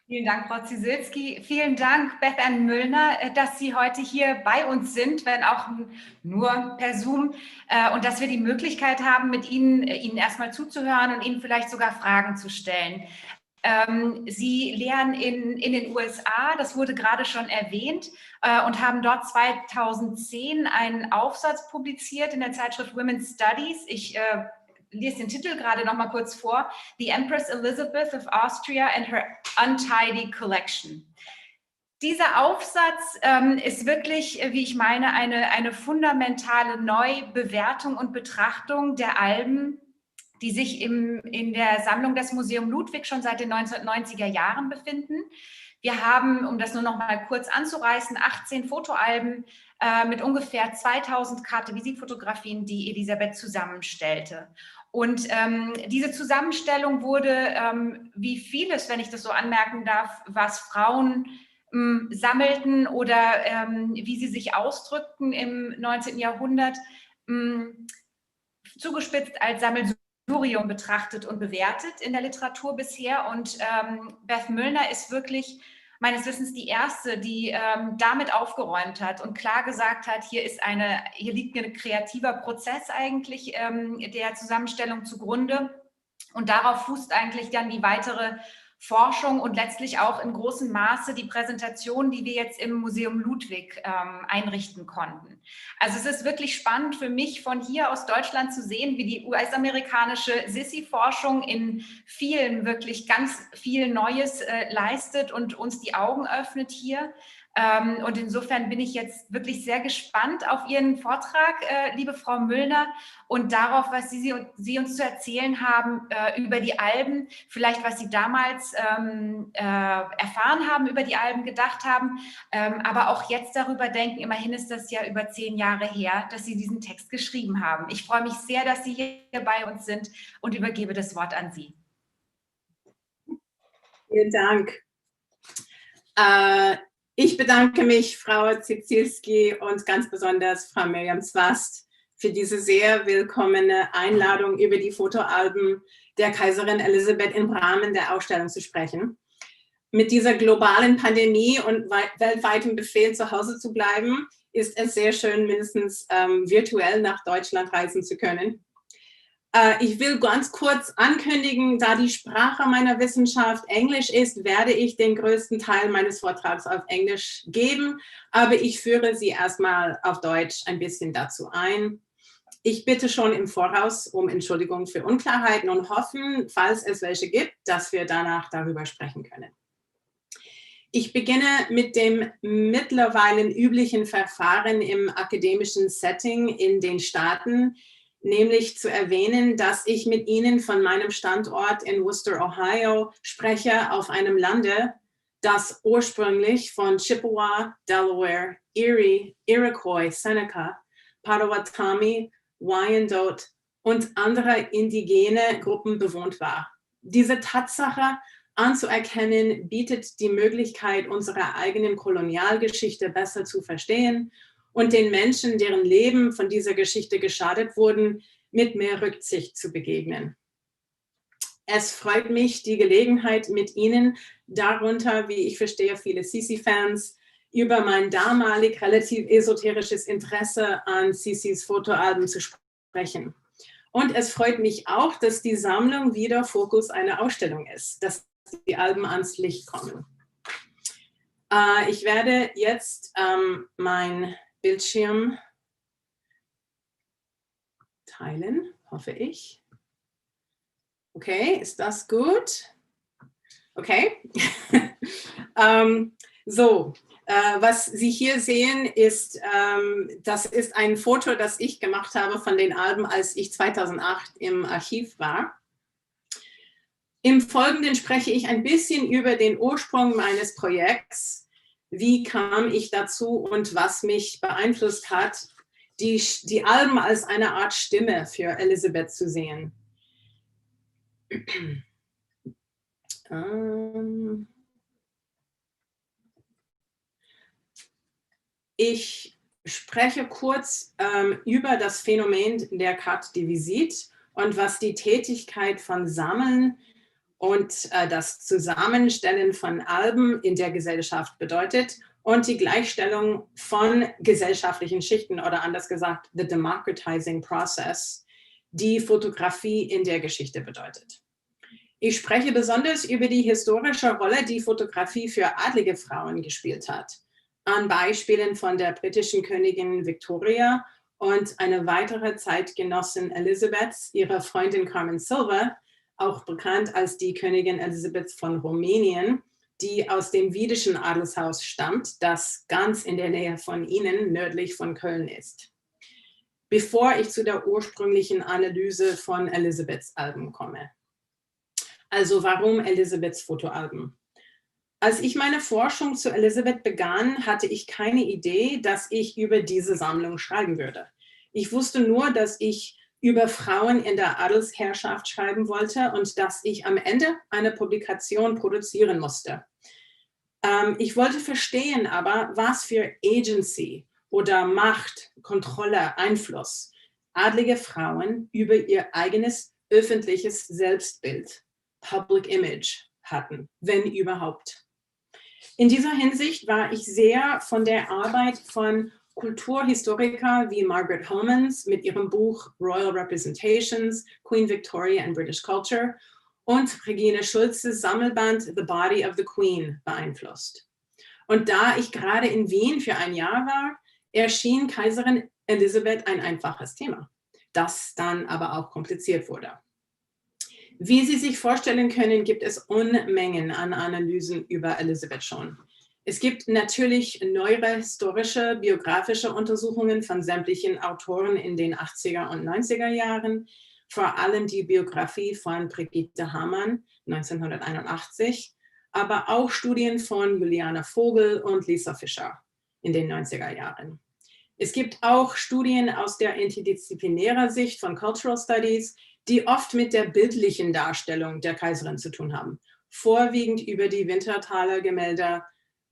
Vielen Dank, Frau Zisilski. Vielen Dank, Beth Ann Muellner, dass Sie heute hier bei uns sind, wenn auch nur per Zoom, und dass wir die Möglichkeit haben, mit Ihnen erstmal zuzuhören und Ihnen vielleicht sogar Fragen zu stellen. Sie lehren in den USA, das wurde gerade schon erwähnt, und haben dort 2010 einen Aufsatz publiziert in der Zeitschrift Women's Studies. Ich lese den Titel gerade noch mal kurz vor. The Empress Elisabeth of Austria and her Untidy Collection. Dieser Aufsatz ist wirklich, wie ich meine, eine fundamentale Neubewertung und Betrachtung der Alben, die sich in der Sammlung des Museum Ludwig schon seit den 1990er Jahren befinden. Wir haben, um das nur noch mal kurz anzureißen, 18 Fotoalben mit ungefähr 2000 Karte-Visitfotografien, die Elisabeth zusammenstellte. Und diese Zusammenstellung wurde, wie vieles, wenn ich das so anmerken darf, was Frauen sammelten oder wie sie sich ausdrückten im 19. Jahrhundert, zugespitzt als Sammelsurium betrachtet und bewertet in der Literatur bisher. Und Beth Muellner ist wirklich meines Wissens die erste, die damit aufgeräumt hat und klar gesagt hat, hier liegt ein kreativer Prozess eigentlich der Zusammenstellung zugrunde. Und darauf fußt eigentlich dann die weitere Forschung und letztlich auch in großem Maße die Präsentation, die wir jetzt im Museum Ludwig einrichten konnten. Also es ist wirklich spannend für mich, von hier aus Deutschland zu sehen, wie die US-amerikanische Sisi-Forschung in vielen, wirklich ganz viel Neues leistet und uns die Augen öffnet hier. Und insofern bin ich jetzt wirklich sehr gespannt auf Ihren Vortrag, liebe Frau Muellner, und darauf, was Sie uns zu erzählen haben über die Alben, vielleicht was Sie damals erfahren haben, über die Alben gedacht haben, aber auch jetzt darüber denken. Immerhin ist das ja über 10 Jahre her, dass Sie diesen Text geschrieben haben. Ich freue mich sehr, dass Sie hier bei uns sind und übergebe das Wort an Sie. Vielen Dank. Ich bedanke mich, Frau Zisilski, und ganz besonders Frau Miriam Zwast für diese sehr willkommene Einladung, über die Fotoalben der Kaiserin Elisabeth im Rahmen der Ausstellung zu sprechen. Mit dieser globalen Pandemie und weltweitem Befehl, zu Hause zu bleiben, ist es sehr schön, mindestens virtuell nach Deutschland reisen zu können. Ich will ganz kurz ankündigen, da die Sprache meiner Wissenschaft Englisch ist, werde ich den größten Teil meines Vortrags auf Englisch geben, aber ich führe Sie erstmal auf Deutsch ein bisschen dazu ein. Ich bitte schon im Voraus um Entschuldigung für Unklarheiten und hoffen, falls es welche gibt, dass wir danach darüber sprechen können. Ich beginne mit dem mittlerweile üblichen Verfahren im akademischen Setting in den Staaten, nämlich zu erwähnen, dass ich mit Ihnen von meinem Standort in Wooster, Ohio, spreche auf einem Lande, das ursprünglich von Chippewa, Delaware, Erie, Iroquois, Seneca, Potawatomi, Wyandot und andere indigene Gruppen bewohnt war. Diese Tatsache anzuerkennen, bietet die Möglichkeit, unsere eigenen Kolonialgeschichte besser zu verstehen und den Menschen, deren Leben von dieser Geschichte geschadet wurden, mit mehr Rücksicht zu begegnen. Es freut mich, die Gelegenheit mit Ihnen, darunter, wie ich verstehe, viele Sisi-Fans, über mein damalig relativ esoterisches Interesse an Sisis Fotoalben zu sprechen. Und es freut mich auch, dass die Sammlung wieder Fokus einer Ausstellung ist, dass die Alben ans Licht kommen. Ich werde jetzt mein Bildschirm teilen, hoffe ich. Okay, ist das gut? Okay. Was Sie hier sehen, ist, das ist ein Foto, das ich gemacht habe von den Alben, als ich 2008 im Archiv war. Im Folgenden spreche ich ein bisschen über den Ursprung meines Projekts. Wie kam ich dazu und was mich beeinflusst hat, die Alben als eine Art Stimme für Elisabeth zu sehen. Ich spreche kurz über das Phänomen der Carte de Visite und was die Tätigkeit von Sammeln und das Zusammenstellen von Alben in der Gesellschaft bedeutet und die Gleichstellung von gesellschaftlichen Schichten oder anders gesagt, the democratizing process, die Fotografie in der Geschichte bedeutet. Ich spreche besonders über die historische Rolle, die Fotografie für adlige Frauen gespielt hat, an Beispielen von der britischen Königin Victoria und eine weitere Zeitgenossin Elisabeths, ihrer Freundin Carmen Sylva, auch bekannt als die Königin Elisabeth von Rumänien, die aus dem wiedischen Adelshaus stammt, das ganz in der Nähe von Ihnen, nördlich von Köln ist. Bevor ich zu der ursprünglichen Analyse von Elisabeths Alben komme. Also warum Elisabeths Fotoalben? Als ich meine Forschung zu Elisabeth begann, hatte ich keine Idee, dass ich über diese Sammlung schreiben würde. Ich wusste nur, dass ich über Frauen in der Adelsherrschaft schreiben wollte und dass ich am Ende eine Publikation produzieren musste. Ich wollte verstehen aber, was für Agency oder Macht, Kontrolle, Einfluss adlige Frauen über ihr eigenes öffentliches Selbstbild, Public Image, hatten, wenn überhaupt. In dieser Hinsicht war ich sehr von der Arbeit von Kulturhistoriker wie Margaret Homans mit ihrem Buch Royal Representations, Queen Victoria and British Culture und Regine Schulzes Sammelband The Body of the Queen beeinflusst. Und da ich gerade in Wien für ein Jahr war, erschien Kaiserin Elisabeth ein einfaches Thema, das dann aber auch kompliziert wurde. Wie Sie sich vorstellen können, gibt es Unmengen an Analysen über Elisabeth schon. Es gibt natürlich neuere historische, biografische Untersuchungen von sämtlichen Autoren in den 80er und 90er Jahren, vor allem die Biografie von Brigitte Hamann 1981, aber auch Studien von Juliane Vogel und Lisa Fischer in den 90er Jahren. Es gibt auch Studien aus der interdisziplinären Sicht von Cultural Studies, die oft mit der bildlichen Darstellung der Kaiserin zu tun haben, vorwiegend über die Winterthaler Gemälde,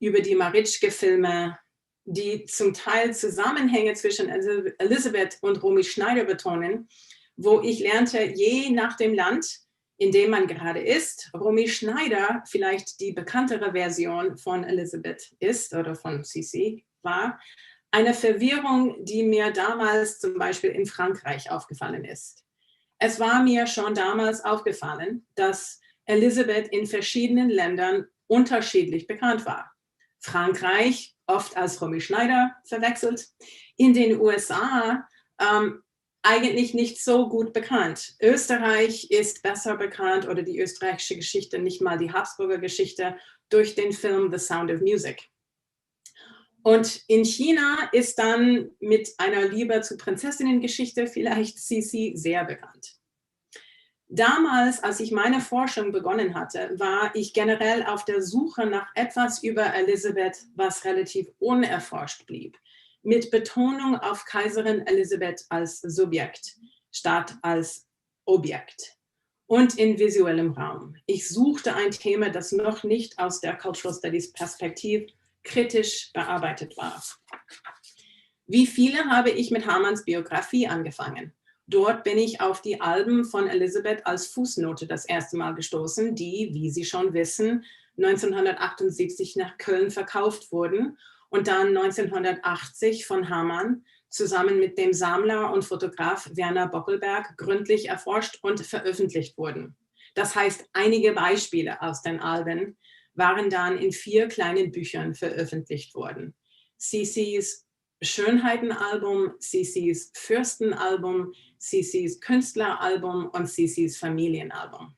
über die Maritzschke-Filme, die zum Teil Zusammenhänge zwischen Elisabeth und Romy Schneider betonen, wo ich lernte, je nach dem Land, in dem man gerade ist, Romy Schneider vielleicht die bekanntere Version von Elisabeth ist oder von Sisi war, eine Verwirrung, die mir damals zum Beispiel in Frankreich aufgefallen ist. Es war mir schon damals aufgefallen, dass Elisabeth in verschiedenen Ländern unterschiedlich bekannt war. Frankreich, oft als Romy Schneider verwechselt, in den USA eigentlich nicht so gut bekannt. Österreich ist besser bekannt oder die österreichische Geschichte, nicht mal die Habsburger Geschichte, durch den Film The Sound of Music. Und in China ist dann mit einer Liebe zu Prinzessinnengeschichte vielleicht Sisi sehr bekannt. Damals, als ich meine Forschung begonnen hatte, war ich generell auf der Suche nach etwas über Elisabeth, was relativ unerforscht blieb, mit Betonung auf Kaiserin Elisabeth als Subjekt statt als Objekt und in visuellem Raum. Ich suchte ein Thema, das noch nicht aus der Cultural Studies Perspektive kritisch bearbeitet war. Wie viele habe ich mit Hamanns Biografie angefangen. Dort bin ich auf die Alben von Elisabeth als Fußnote das erste Mal gestoßen, die, wie Sie schon wissen, 1978 nach Köln verkauft wurden und dann 1980 von Hamann zusammen mit dem Sammler und Fotograf Werner Bockelberg gründlich erforscht und veröffentlicht wurden. Das heißt, einige Beispiele aus den Alben waren dann in 4 kleinen Büchern veröffentlicht worden. Sisis Schönheiten-Album, Sisis Fürstenalbum, Sisis Künstleralbum und Sisis Familienalbum.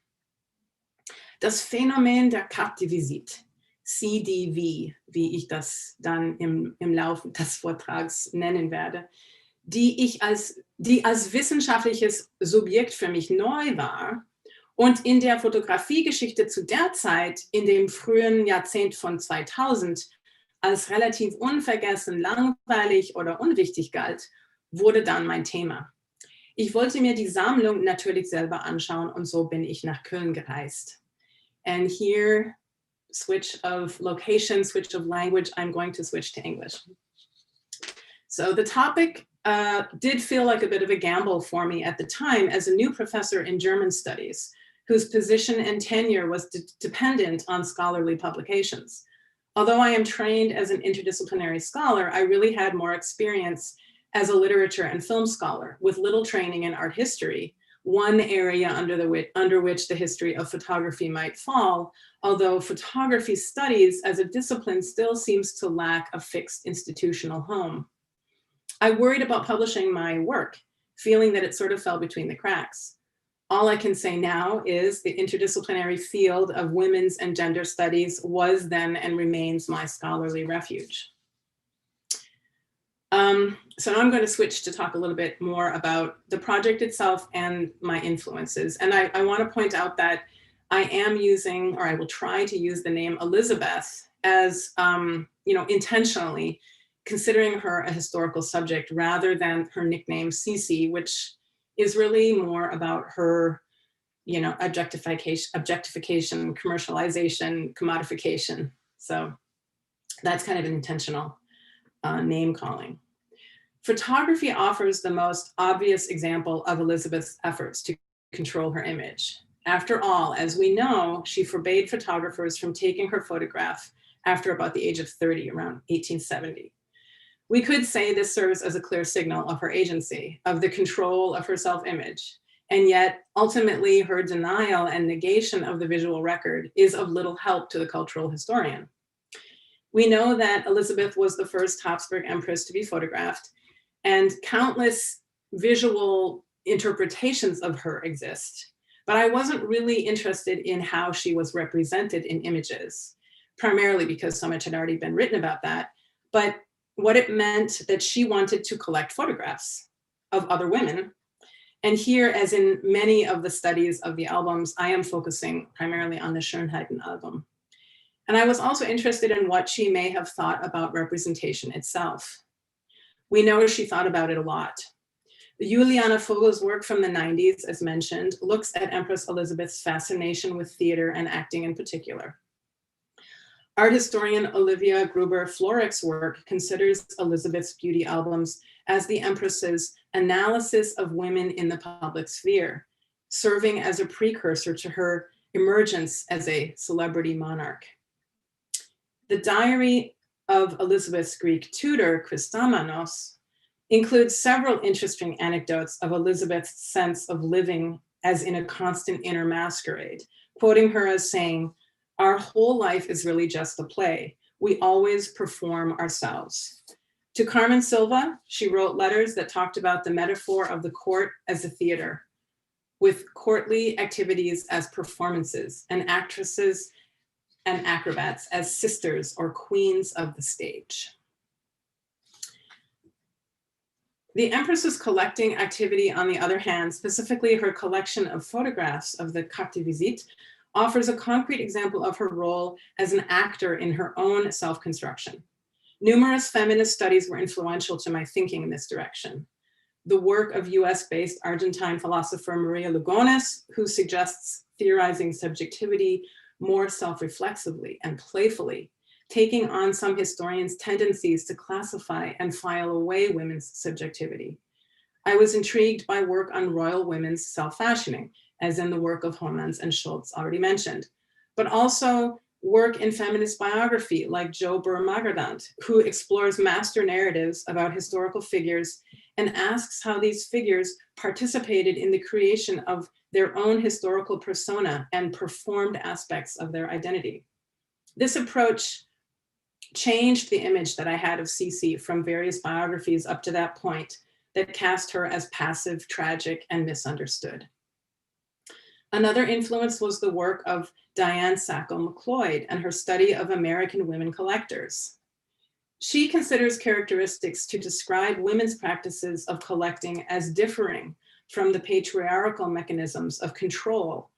Das Phänomen der Carte de Visite, CDV, wie ich das dann im Laufe des Vortrags nennen werde, die als wissenschaftliches Subjekt für mich neu war und in der Fotografiegeschichte zu der Zeit, in dem frühen Jahrzehnt von 2000, als relativ unvergessen, langweilig oder unwichtig galt, wurde dann mein Thema. Ich wollte mir die Sammlung natürlich selber anschauen und so bin ich nach Köln gereist. And here, switch of location, switch of language, I'm going to switch to English. So the topic did feel like a bit of a gamble for me at the time as a new professor in German studies, whose position and tenure was dependent on scholarly publications. Although I am trained as an interdisciplinary scholar, I really had more experience as a literature and film scholar with little training in art history, one area under which the history of photography might fall, although photography studies as a discipline still seems to lack a fixed institutional home. I worried about publishing my work, feeling that it sort of fell between the cracks. All I can say now is the interdisciplinary field of women's and gender studies was then and remains my scholarly refuge. So now I'm going to switch to talk a little bit more about the project itself and my influences. And I want to point out that I am using, or I will try to use the name Elisabeth as, intentionally, considering her a historical subject rather than her nickname Sisi, which is really more about her, objectification, commercialization, commodification. So that's kind of an intentional name calling. Photography offers the most obvious example of Elisabeth's efforts to control her image. After all, as we know, she forbade photographers from taking her photograph after about the age of 30, around 1870. We could say this serves as a clear signal of her agency, of the control of her self-image. And yet, ultimately, her denial and negation of the visual record is of little help to the cultural historian. We know that Elisabeth was the first Habsburg empress to be photographed, and countless visual interpretations of her exist. But I wasn't really interested in how she was represented in images, primarily because so much had already been written about that, but what it meant that she wanted to collect photographs of other women. And here, as in many of the studies of the albums, I am focusing primarily on the Schönheiten-Alben. And I was also interested in what she may have thought about representation itself. We know she thought about it a lot. Juliana Vogel's work from the 90s, as mentioned, looks at Empress Elisabeth's fascination with theater and acting in particular. Art historian Olivia Gruber-Florick's work considers Elisabeth's beauty albums as the Empress's analysis of women in the public sphere, serving as a precursor to her emergence as a celebrity monarch. The diary of Elisabeth's Greek tutor, Christamanos, includes several interesting anecdotes of Elisabeth's sense of living as in a constant inner masquerade, quoting her as saying, "Our whole life is really just a play. We always perform ourselves." To Carmen Silva, she wrote letters that talked about the metaphor of the court as a theater, with courtly activities as performances, and actresses and acrobats as sisters or queens of the stage. The Empress's collecting activity, on the other hand, specifically her collection of photographs of the carte de visite, offers a concrete example of her role as an actor in her own self-construction. Numerous feminist studies were influential to my thinking in this direction. The work of US-based Argentine philosopher Maria Lugones, who suggests theorizing subjectivity more self-reflexively and playfully, taking on some historians' tendencies to classify and file away women's subjectivity. I was intrigued by work on royal women's self-fashioning, as in the work of Homans and Schultz already mentioned, but also work in feminist biography like Jo Burr-Magerdant, who explores master narratives about historical figures and asks how these figures participated in the creation of their own historical persona and performed aspects of their identity. This approach changed the image that I had of Sisi from various biographies up to that point that cast her as passive, tragic, and misunderstood. Another influence was the work of Diane Sacco-McLeod and her study of American women collectors. She considers characteristics to describe women's practices of collecting as differing from the patriarchal mechanisms of control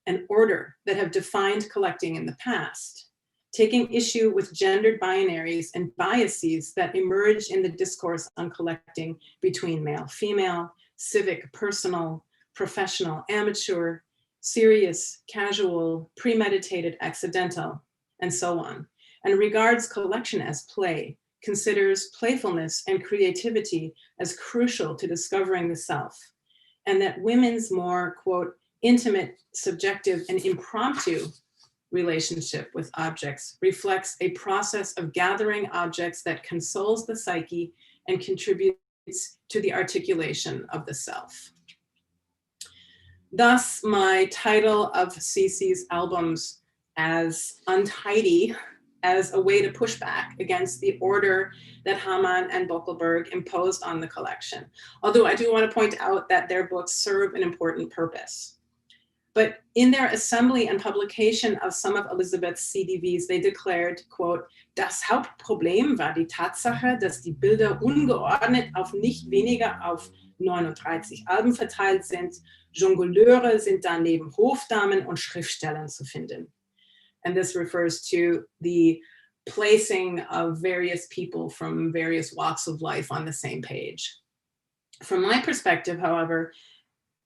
and order that have defined collecting in the past, taking issue with gendered binaries and biases that emerge in the discourse on collecting between male-female, civic, personal, professional, amateur, serious, casual, premeditated, accidental, and so on, and regards collection as play, considers playfulness and creativity as crucial to discovering the self, and that women's more, quote, intimate, subjective, and impromptu relationship with objects reflects a process of gathering objects that consoles the psyche and contributes to the articulation of the self. Thus, my title of Sisi's albums as Untidy, as a way to push back against the order that Hamann and Böckelberg imposed on the collection. Although I do want to point out that their books serve an important purpose. But in their assembly and publication of some of Elisabeth's CDVs, they declared, quote, das Hauptproblem war die Tatsache, dass die Bilder ungeordnet auf nicht weniger auf 39 Alben verteilt sind. Jongleure sind daneben Hofdamen und Schriftstellern zu finden. And this refers to the placing of various people from various walks of life on the same page. From my perspective, however,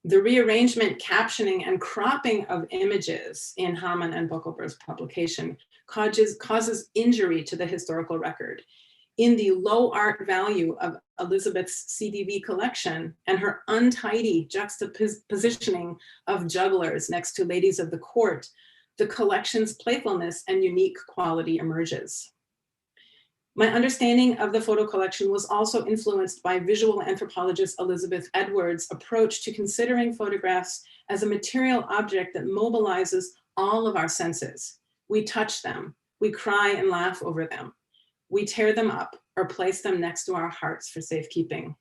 the rearrangement, captioning, and cropping of images in Hamann and Böckelberg's publication causes injury to the historical record. In the low art value of Elisabeth's CDV collection and her untidy juxtapositioning of jugglers next to ladies of the court, the collection's playfulness and unique quality emerges. My understanding of the photo collection was also influenced by visual anthropologist Elizabeth Edwards' approach to considering photographs as a material object that mobilizes all of our senses. We touch them, we cry and laugh over them. We tear them up or place them next to our hearts for safekeeping.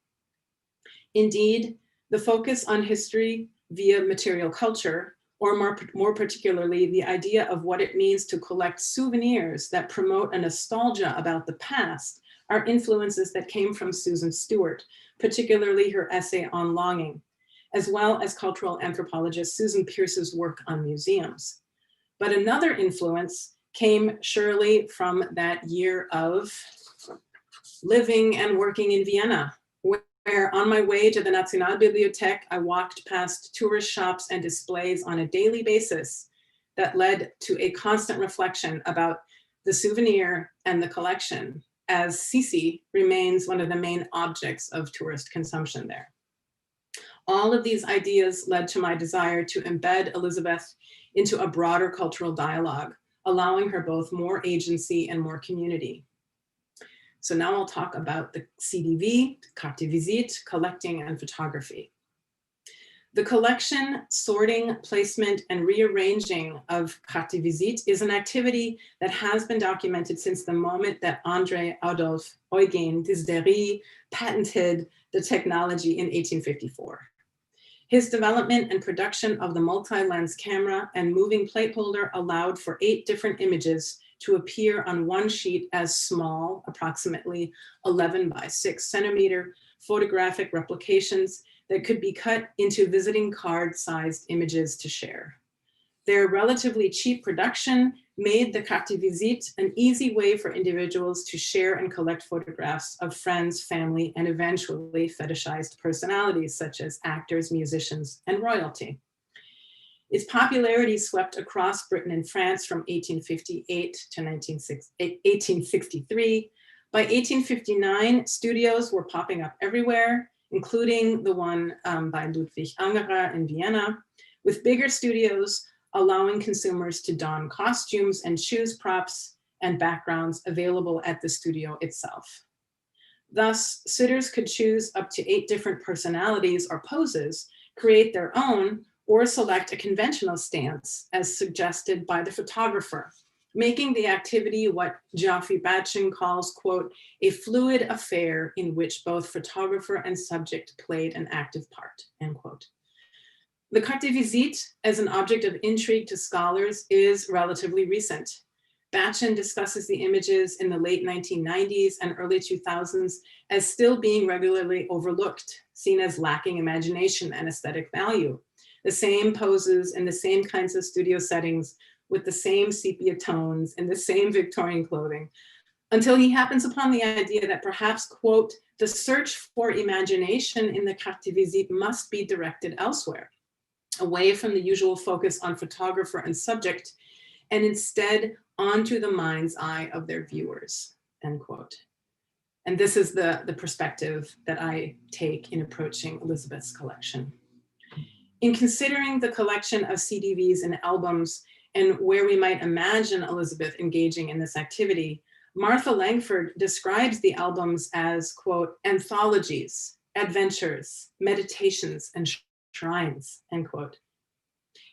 Indeed, the focus on history via material culture, or more particularly, the idea of what it means to collect souvenirs that promote a nostalgia about the past, are influences that came from Susan Stewart, particularly her essay on longing, as well as cultural anthropologist Susan Pierce's work on museums. But another influence came surely from that year of living and working in Vienna, where on my way to the Nationalbibliothek, I walked past tourist shops and displays on a daily basis that led to a constant reflection about the souvenir and the collection, as Sisi remains one of the main objects of tourist consumption there. All of these ideas led to my desire to embed Elisabeth into a broader cultural dialogue, allowing her both more agency and more community. So now I'll talk about the CDV, carte de visite, collecting and photography. The collection, sorting, placement, and rearranging of carte de visite is an activity that has been documented since the moment that André Adolphe Eugen Disdery patented the technology in 1854. His development and production of the multi-lens camera and moving plate holder allowed for 8 different images to appear on one sheet as small, approximately 11 by 6 centimeter photographic replications that could be cut into visiting card-sized images to share. Their relatively cheap production made the carte de visite an easy way for individuals to share and collect photographs of friends, family, and eventually fetishized personalities such as actors, musicians, and royalty. Its popularity swept across Britain and France from 1858 to 1863. By 1859, studios were popping up everywhere, including the one by Ludwig in Vienna, with bigger studios allowing consumers to don costumes and choose props and backgrounds available at the studio itself. Thus, sitters could choose up to 8 different personalities or poses, create their own, or select a conventional stance as suggested by the photographer, making the activity what Geoffrey Batchen calls, quote, a fluid affair in which both photographer and subject played an active part, end quote. The carte de visite as an object of intrigue to scholars is relatively recent. Batchen discusses the images in the late 1990s and early 2000s as still being regularly overlooked, seen as lacking imagination and aesthetic value. The same poses in the same kinds of studio settings with the same sepia tones and the same Victorian clothing, until he happens upon the idea that perhaps, quote, the search for imagination in the carte de visite must be directed elsewhere, away from the usual focus on photographer and subject, and instead onto the mind's eye of their viewers, end quote. And this is the perspective that I take in approaching Elisabeth's collection. In considering the collection of CDVs and albums and where we might imagine Elisabeth engaging in this activity, Martha Langford describes the albums as, quote, anthologies, adventures, meditations, and shrines, end quote.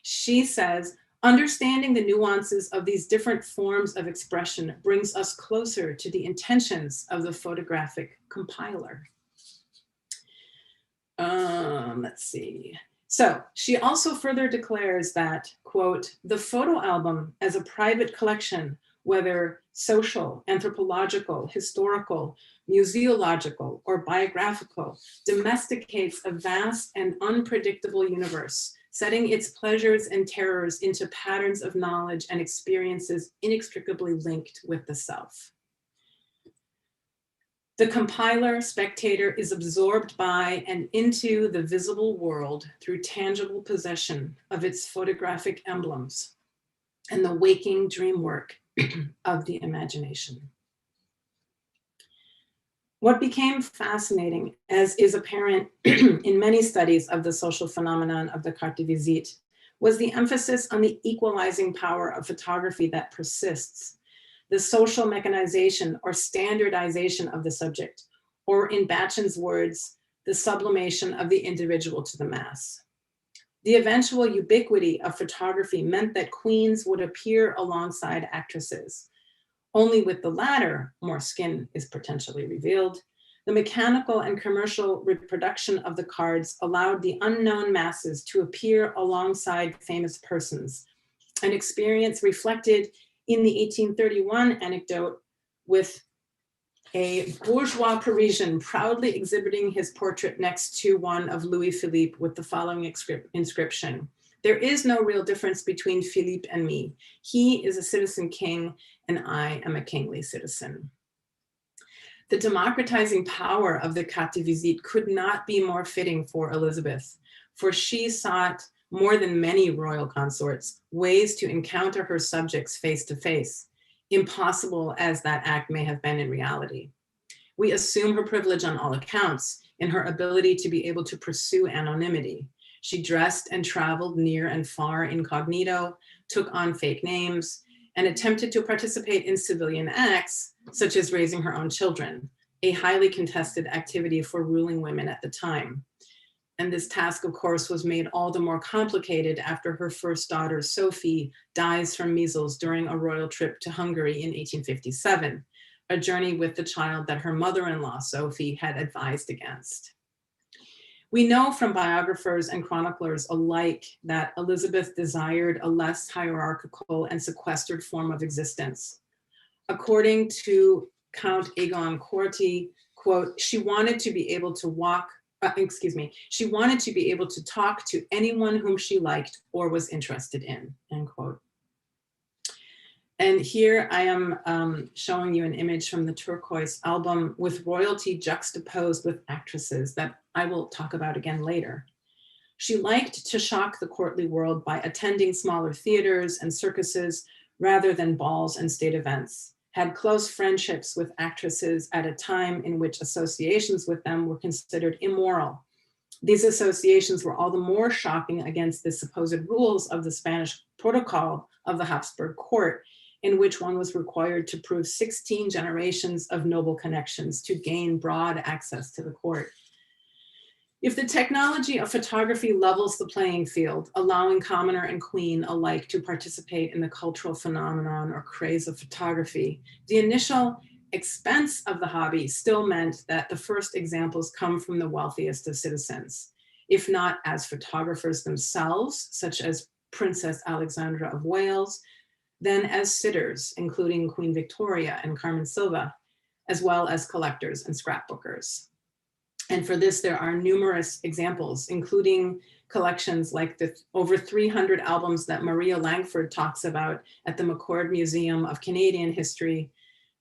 She says, understanding the nuances of these different forms of expression brings us closer to the intentions of the photographic compiler. Let's see. So she also further declares that, quote, the photo album as a private collection, whether social, anthropological, historical, museological, or biographical, domesticates a vast and unpredictable universe, setting its pleasures and terrors into patterns of knowledge and experiences inextricably linked with the self. The compiler spectator is absorbed by and into the visible world through tangible possession of its photographic emblems and the waking dream work of the imagination. What became fascinating, as is apparent in many studies of the social phenomenon of the carte de visite, was the emphasis on the equalizing power of photography that persists, the social mechanization or standardization of the subject, or in Batchen's words, the sublimation of the individual to the mass. The eventual ubiquity of photography meant that queens would appear alongside actresses. Only with the latter, more skin is potentially revealed. The mechanical and commercial reproduction of the cards allowed the unknown masses to appear alongside famous persons, an experience reflected in the 1831 anecdote with a bourgeois Parisian proudly exhibiting his portrait next to one of Louis Philippe with the following inscription: there is no real difference between Philippe and me. He is a citizen king and I am a kingly citizen. The democratizing power of the carte de visite could not be more fitting for Elisabeth, for she sought, more than many royal consorts, ways to encounter her subjects face to face, impossible as that act may have been in reality. We assume her privilege on all accounts in her ability to be able to pursue anonymity. She dressed and traveled near and far incognito, took on fake names, and attempted to participate in civilian acts, such as raising her own children, a highly contested activity for ruling women at the time. And this task, of course, was made all the more complicated after her first daughter, Sophie, dies from measles during a royal trip to Hungary in 1857, a journey with the child that her mother-in-law, Sophie, had advised against. We know from biographers and chroniclers alike that Elisabeth desired a less hierarchical and sequestered form of existence. According to Count Egon Corti, quote, she wanted to be able to she wanted to be able to talk to anyone whom she liked or was interested in, end quote. And here I am showing you an image from the turquoise album with royalty juxtaposed with actresses that I will talk about again later. She liked to shock the courtly world by attending smaller theaters and circuses rather than balls and state events, had close friendships with actresses at a time in which associations with them were considered immoral. These associations were all the more shocking against the supposed rules of the Spanish protocol of the Habsburg court, in which one was required to prove 16 generations of noble connections to gain broad access to the court. If the technology of photography levels the playing field, allowing commoner and queen alike to participate in the cultural phenomenon or craze of photography, the initial expense of the hobby still meant that the first examples come from the wealthiest of citizens, if not as photographers themselves, such as Princess Alexandra of Wales, then as sitters, including Queen Victoria and Carmen Sylva, as well as collectors and scrapbookers. And for this, there are numerous examples, including collections like the over 300 albums that Maria Langford talks about at the McCord Museum of Canadian History,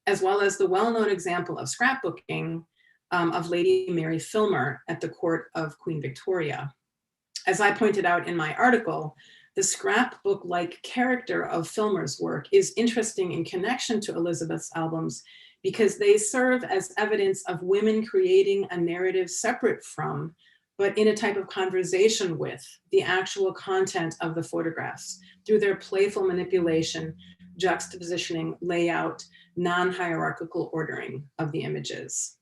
as well as the well-known example of scrapbooking of Lady Mary Filmer at the court of Queen Victoria. As I pointed out in my article, the scrapbook-like character of Filmer's work is interesting in connection to Elisabeth's albums because they serve as evidence of women creating a narrative separate from, but in a type of conversation with the actual content of the photographs through their playful manipulation, juxtapositioning, layout, non-hierarchical ordering of the images.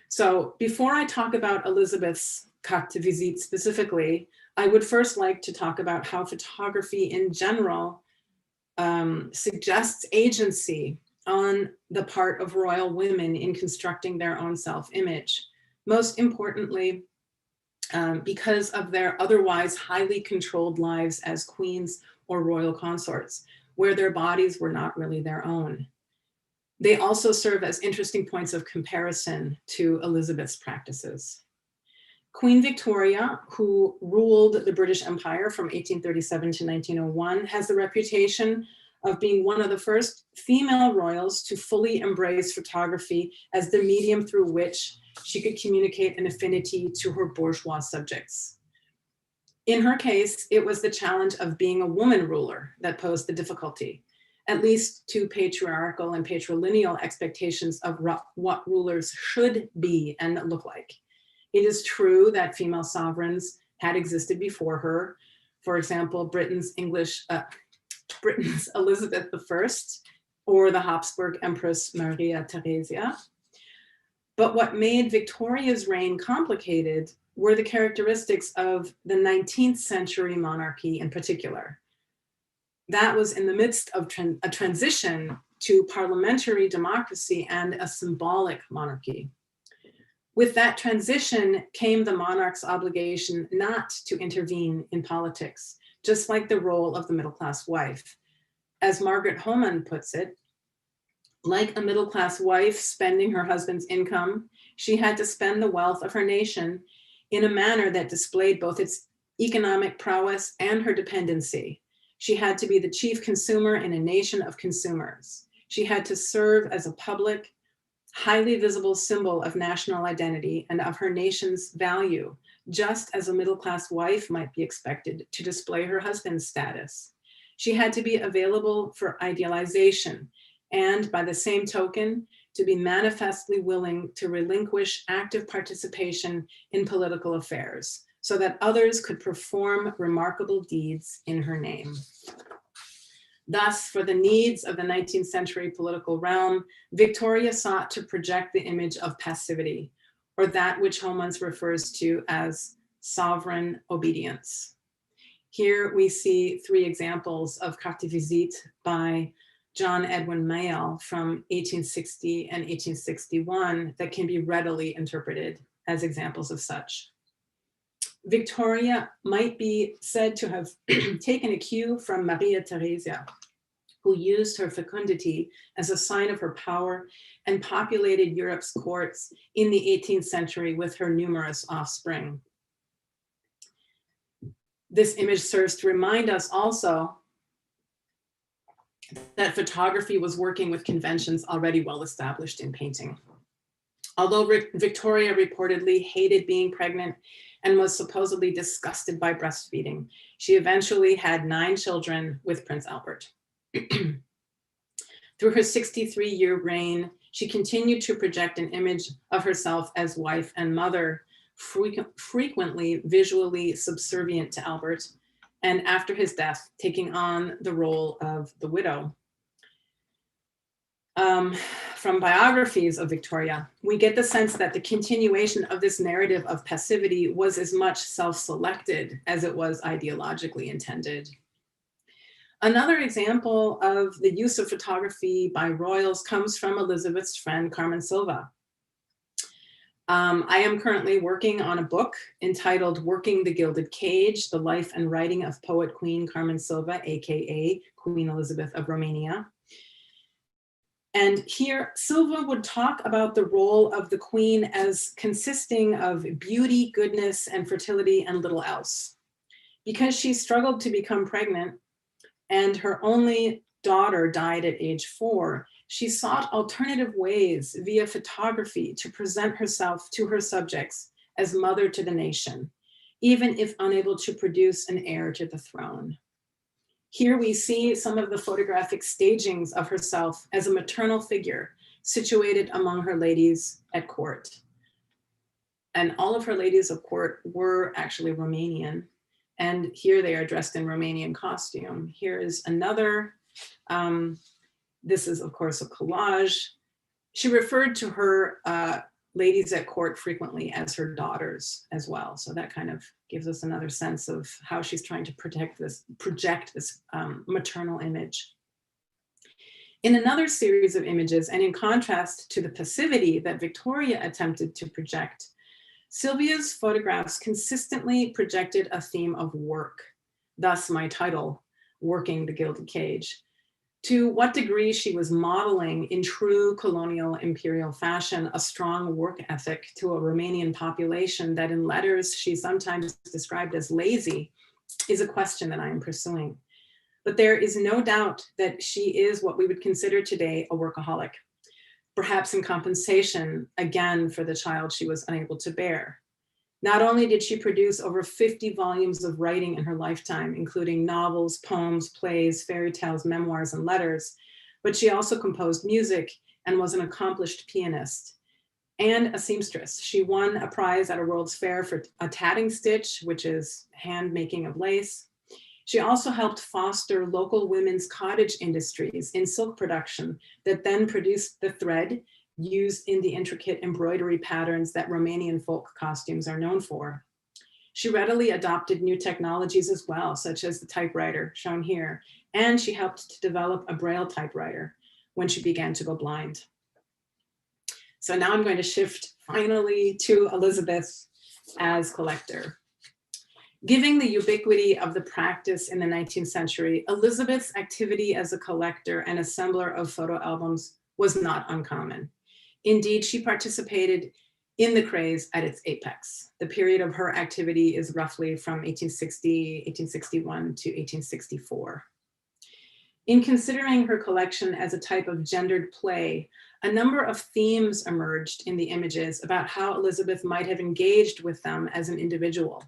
So before I talk about Elisabeth's carte de visite specifically, I would first like to talk about how photography in general suggests agency on the part of royal women in constructing their own self-image. Most importantly, because of their otherwise highly controlled lives as queens or royal consorts, where their bodies were not really their own. They also serve as interesting points of comparison to Elizabeth's practices. Queen Victoria, who ruled the British Empire from 1837 to 1901, has the reputation of being one of the first female royals to fully embrace photography as the medium through which she could communicate an affinity to her bourgeois subjects. In her case, it was the challenge of being a woman ruler that posed the difficulty, at least to patriarchal and patrilineal expectations of what rulers should be and look like. It is true that female sovereigns had existed before her. For example, Britain's Elizabeth I, or the Habsburg Empress Maria Theresia. But what made Victoria's reign complicated were the characteristics of the 19th century monarchy in particular. That was in the midst of a transition to parliamentary democracy and a symbolic monarchy. With that transition came the monarch's obligation not to intervene in politics, just like the role of the middle-class wife. As Margaret Homan puts it, like a middle-class wife spending her husband's income, she had to spend the wealth of her nation in a manner that displayed both its economic prowess and her dependency. She had to be the chief consumer in a nation of consumers. She had to serve as a public, highly visible symbol of national identity and of her nation's value, just as a middle-class wife might be expected to display her husband's status. She had to be available for idealization and, by the same token, to be manifestly willing to relinquish active participation in political affairs so that others could perform remarkable deeds in her name. Thus, for the needs of the 19th century political realm, Victoria sought to project the image of passivity, or that which Homans refers to as sovereign obedience. Here we see three examples of carte de visite by John Edwin Mayall from 1860 and 1861 that can be readily interpreted as examples of such. Victoria might be said to have taken a cue from Maria Theresia, who used her fecundity as a sign of her power and populated Europe's courts in the 18th century with her numerous offspring. This image serves to remind us also that photography was working with conventions already well established in painting. Although Victoria reportedly hated being pregnant and was supposedly disgusted by breastfeeding, she eventually had 9 children with Prince Albert. Through her 63-year reign, she continued to project an image of herself as wife and mother, frequently visually subservient to Albert, and after his death, taking on the role of the widow. From biographies of Victoria, we get the sense that the continuation of this narrative of passivity was as much self-selected as it was ideologically intended. Another example of the use of photography by royals comes from Elizabeth's friend, Carmen Sylva. I am currently working on a book entitled Working the Gilded Cage, The Life and Writing of Poet Queen Carmen Sylva, AKA Queen Elizabeth of Romania. And here, Sylva would talk about the role of the queen as consisting of beauty, goodness, and fertility, and little else. Because she struggled to become pregnant and her only daughter died at age 4, she sought alternative ways via photography to present herself to her subjects as mother to the nation, even if unable to produce an heir to the throne. Here we see some of the photographic stagings of herself as a maternal figure situated among her ladies at court. And all of her ladies of court were actually Romanian. And here they are dressed in Romanian costume. Here is another, this is of course a collage. She referred to her ladies at court frequently as her daughters as well. So that kind of gives us another sense of how she's trying to project this maternal image. In another series of images, and in contrast to the passivity that Victoria attempted to project, Sylvia's photographs consistently projected a theme of work, thus my title, Working the Gilded Cage. To what degree she was modeling in true colonial imperial fashion a strong work ethic to a Romanian population that in letters she sometimes described as lazy is a question that I am pursuing. But there is no doubt that she is what we would consider today a workaholic, perhaps in compensation, again, for the child she was unable to bear. Not only did she produce over 50 volumes of writing in her lifetime, including novels, poems, plays, fairy tales, memoirs, and letters, but she also composed music and was an accomplished pianist and a seamstress. She won a prize at a World's Fair for a tatting stitch, which is hand making of lace. She also helped foster local women's cottage industries in silk production that then produced the thread used in the intricate embroidery patterns that Romanian folk costumes are known for. She readily adopted new technologies as well, such as the typewriter shown here, and she helped to develop a Braille typewriter when she began to go blind. So now I'm going to shift finally to Elisabeth as collector. Given the ubiquity of the practice in the 19th century, Elisabeth's activity as a collector and assembler of photo albums was not uncommon. Indeed, she participated in the craze at its apex. The period of her activity is roughly from 1860, 1861 to 1864. In considering her collection as a type of gendered play, a number of themes emerged in the images about how Elisabeth might have engaged with them as an individual.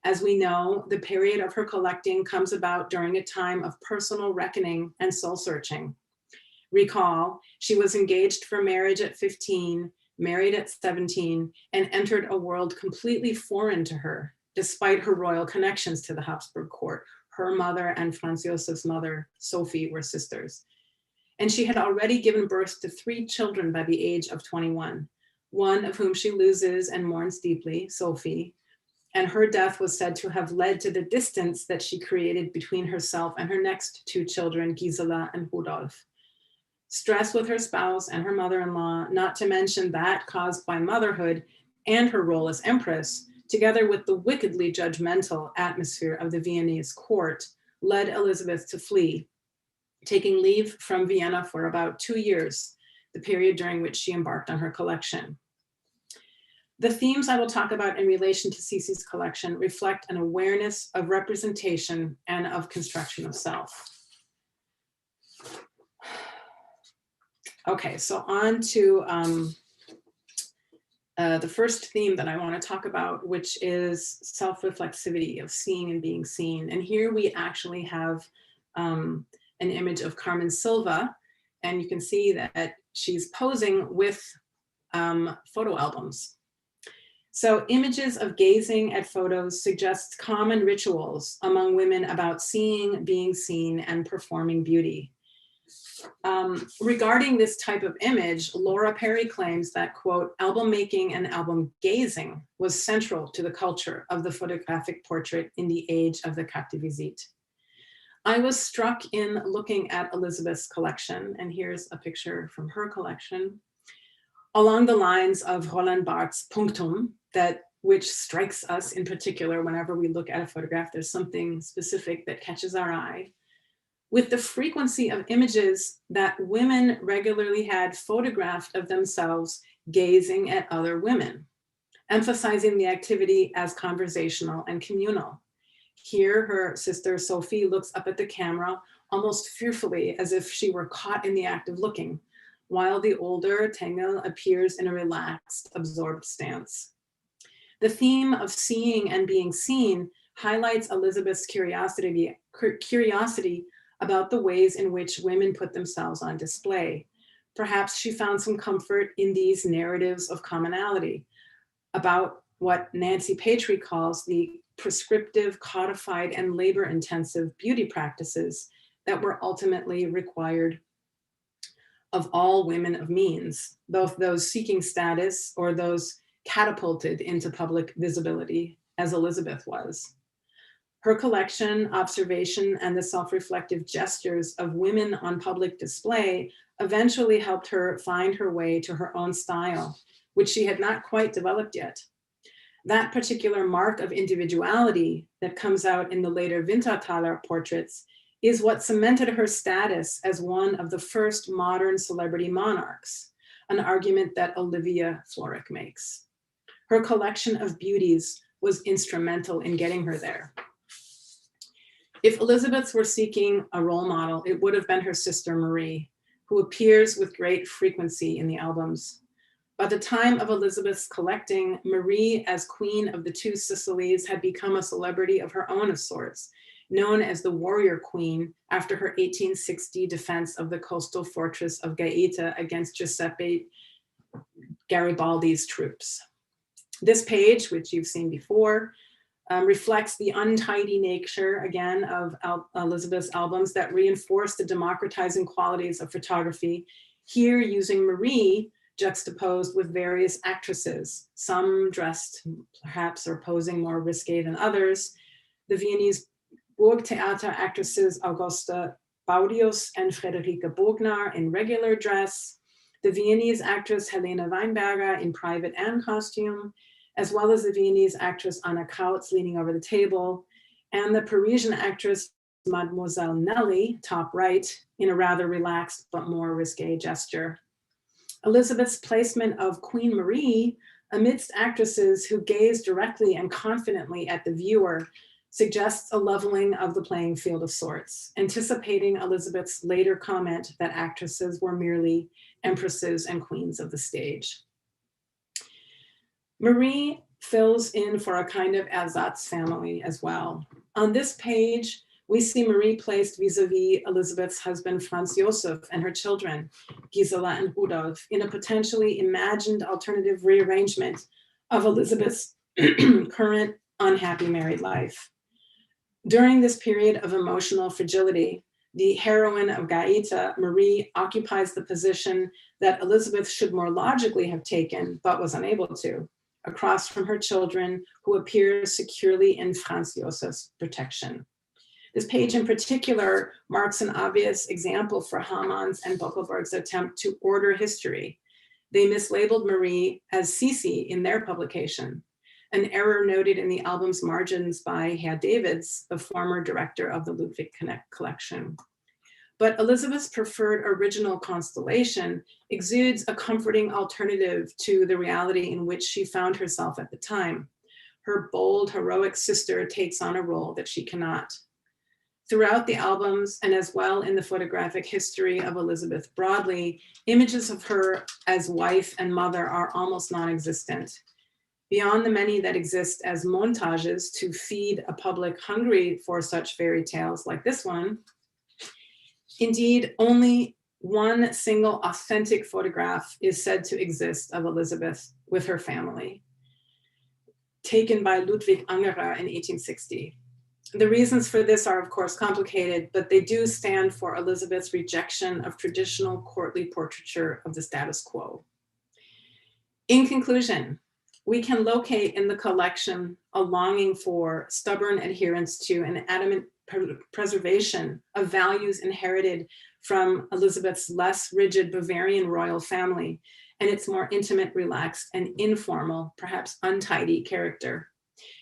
As we know, the period of her collecting comes about during a time of personal reckoning and soul searching. Recall, she was engaged for marriage at 15, married at 17, and entered a world completely foreign to her, despite her royal connections to the Habsburg court. Her mother and Franz Josef's mother, Sophie, were sisters. And she had already given birth to 3 children by the age of 21, one of whom she loses and mourns deeply, Sophie, and her death was said to have led to the distance that she created between herself and her next 2 children, Gisela and Rudolf. Stress with her spouse and her mother-in-law, not to mention that caused by motherhood and her role as empress, together with the wickedly judgmental atmosphere of the Viennese court, led Elisabeth to flee, taking leave from Vienna for about 2 years, the period during which she embarked on her collection. The themes I will talk about in relation to Sisi's collection reflect an awareness of representation and of construction of self. Okay, so on to the first theme that I want to talk about, which is self-reflexivity, of seeing and being seen. And here we actually have an image of Carmen Silva, and you can see that she's posing with photo albums. So images of gazing at photos suggest common rituals among women about seeing, being seen, and performing beauty. Regarding this type of image, Laura Perry claims that, quote, album making and album gazing was central to the culture of the photographic portrait in the age of the carte de visite. I was struck in looking at Elisabeth's collection, and here's a picture from her collection, along the lines of Roland Barthes' punctum, which strikes us in particular whenever we look at a photograph. There's something specific that catches our eye. With the frequency of images that women regularly had photographed of themselves gazing at other women, emphasizing the activity as conversational and communal. Here, her sister Sophie looks up at the camera almost fearfully, as if she were caught in the act of looking, while the older Tengel appears in a relaxed, absorbed stance. The theme of seeing and being seen highlights Elisabeth's curiosity about the ways in which women put themselves on display. Perhaps she found some comfort in these narratives of commonality. about what Nancy Patry calls the prescriptive, codified, and labor-intensive beauty practices that were ultimately required of all women of means, both those seeking status or those catapulted into public visibility, as Elisabeth was. Her collection, observation, and the self-reflective gestures of women on public display eventually helped her find her way to her own style, which she had not quite developed yet. That particular mark of individuality that comes out in the later Winterthaler portraits is what cemented her status as one of the first modern celebrity monarchs, an argument that Olivia Florek makes. Her collection of beauties was instrumental in getting her there. If Elisabeth were seeking a role model, it would have been her sister Marie, who appears with great frequency in the albums. By the time of Elisabeth's collecting, Marie, as Queen of the Two Sicilies, had become a celebrity of her own of sorts, known as the Warrior Queen after her 1860 defense of the coastal fortress of Gaeta against Giuseppe Garibaldi's troops. This page, which you've seen before, reflects the untidy nature, again, of Elisabeth's albums that reinforce the democratizing qualities of photography, here using Marie juxtaposed with various actresses, some dressed perhaps or posing more risque than others. The Viennese Burgtheater actresses Augusta Baudius and Friederike Bognar in regular dress, the Viennese actress Helene Weinberger in private and costume, as well as the Viennese actress Anna Kautz leaning over the table, and the Parisian actress Mademoiselle Nelly, top right, in a rather relaxed but more risque gesture. Elisabeth's placement of Queen Marie amidst actresses who gaze directly and confidently at the viewer suggests a leveling of the playing field of sorts, anticipating Elisabeth's later comment that actresses were merely empresses and queens of the stage. Marie fills in for a kind of ersatz family as well. On this page, we see Marie placed vis-a-vis Elisabeth's husband, Franz Josef, and her children, Gisela and Rudolf, in a potentially imagined alternative rearrangement of Elisabeth's current unhappy married life. During this period of emotional fragility, the heroine of Gaeta, Marie, occupies the position that Elisabeth should more logically have taken, but was unable to, across from her children, who appear securely in Franz Josef's protection. This page in particular marks an obvious example for Hamann's and Buckelberg's attempt to order history. They mislabeled Marie as Sisi in their publication, an error noted in the album's margins by Herr Davids, the former director of the Ludwig collection. But Elisabeth's preferred original constellation exudes a comforting alternative to the reality in which she found herself at the time. Her bold, heroic sister takes on a role that she cannot. Throughout the albums, and as well in the photographic history of Elisabeth broadly, images of her as wife and mother are almost non-existent. Beyond the many that exist as montages to feed a public hungry for such fairy tales like this one, indeed, only one single authentic photograph is said to exist of Elisabeth with her family, taken by Ludwig Angerer in 1860. The reasons for this are, of course, complicated, but they do stand for Elisabeth's rejection of traditional courtly portraiture of the status quo. In conclusion, we can locate in the collection a longing for stubborn adherence to an adamant preservation of values inherited from Elisabeth's less rigid Bavarian royal family and its more intimate, relaxed, and informal, perhaps untidy character.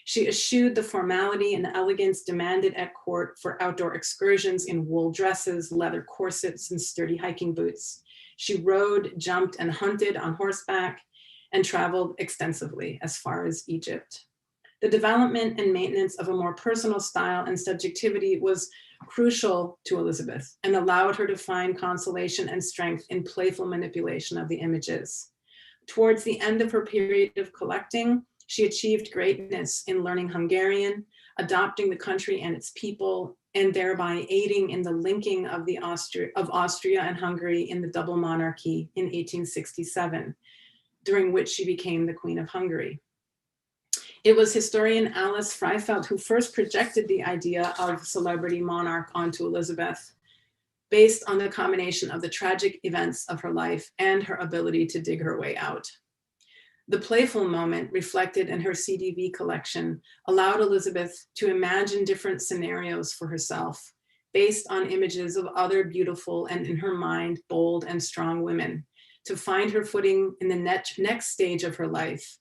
She eschewed the formality and elegance demanded at court for outdoor excursions in wool dresses, leather corsets, and sturdy hiking boots. She rode, jumped, and hunted on horseback and traveled extensively as far as Egypt. The development and maintenance of a more personal style and subjectivity was crucial to Elisabeth and allowed her to find consolation and strength in playful manipulation of the images. Towards the end of her period of collecting, she achieved greatness in learning Hungarian, adopting the country and its people, and thereby aiding in the linking of Austria and Hungary in the double monarchy in 1867, during which she became the Queen of Hungary. It was historian Alice Freifeld who first projected the idea of celebrity monarch onto Elisabeth, based on the combination of the tragic events of her life and her ability to dig her way out. The playful moment reflected in her CDV collection allowed Elisabeth to imagine different scenarios for herself, based on images of other beautiful and, in her mind, bold and strong women, to find her footing in the next stage of her life.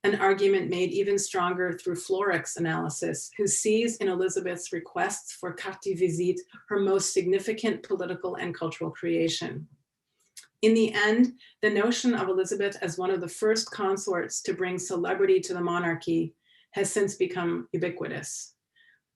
An argument made even stronger through Florex's analysis, who sees in Elisabeth's requests for carte de visite her most significant political and cultural creation. In the end, the notion of Elisabeth as one of the first consorts to bring celebrity to the monarchy has since become ubiquitous.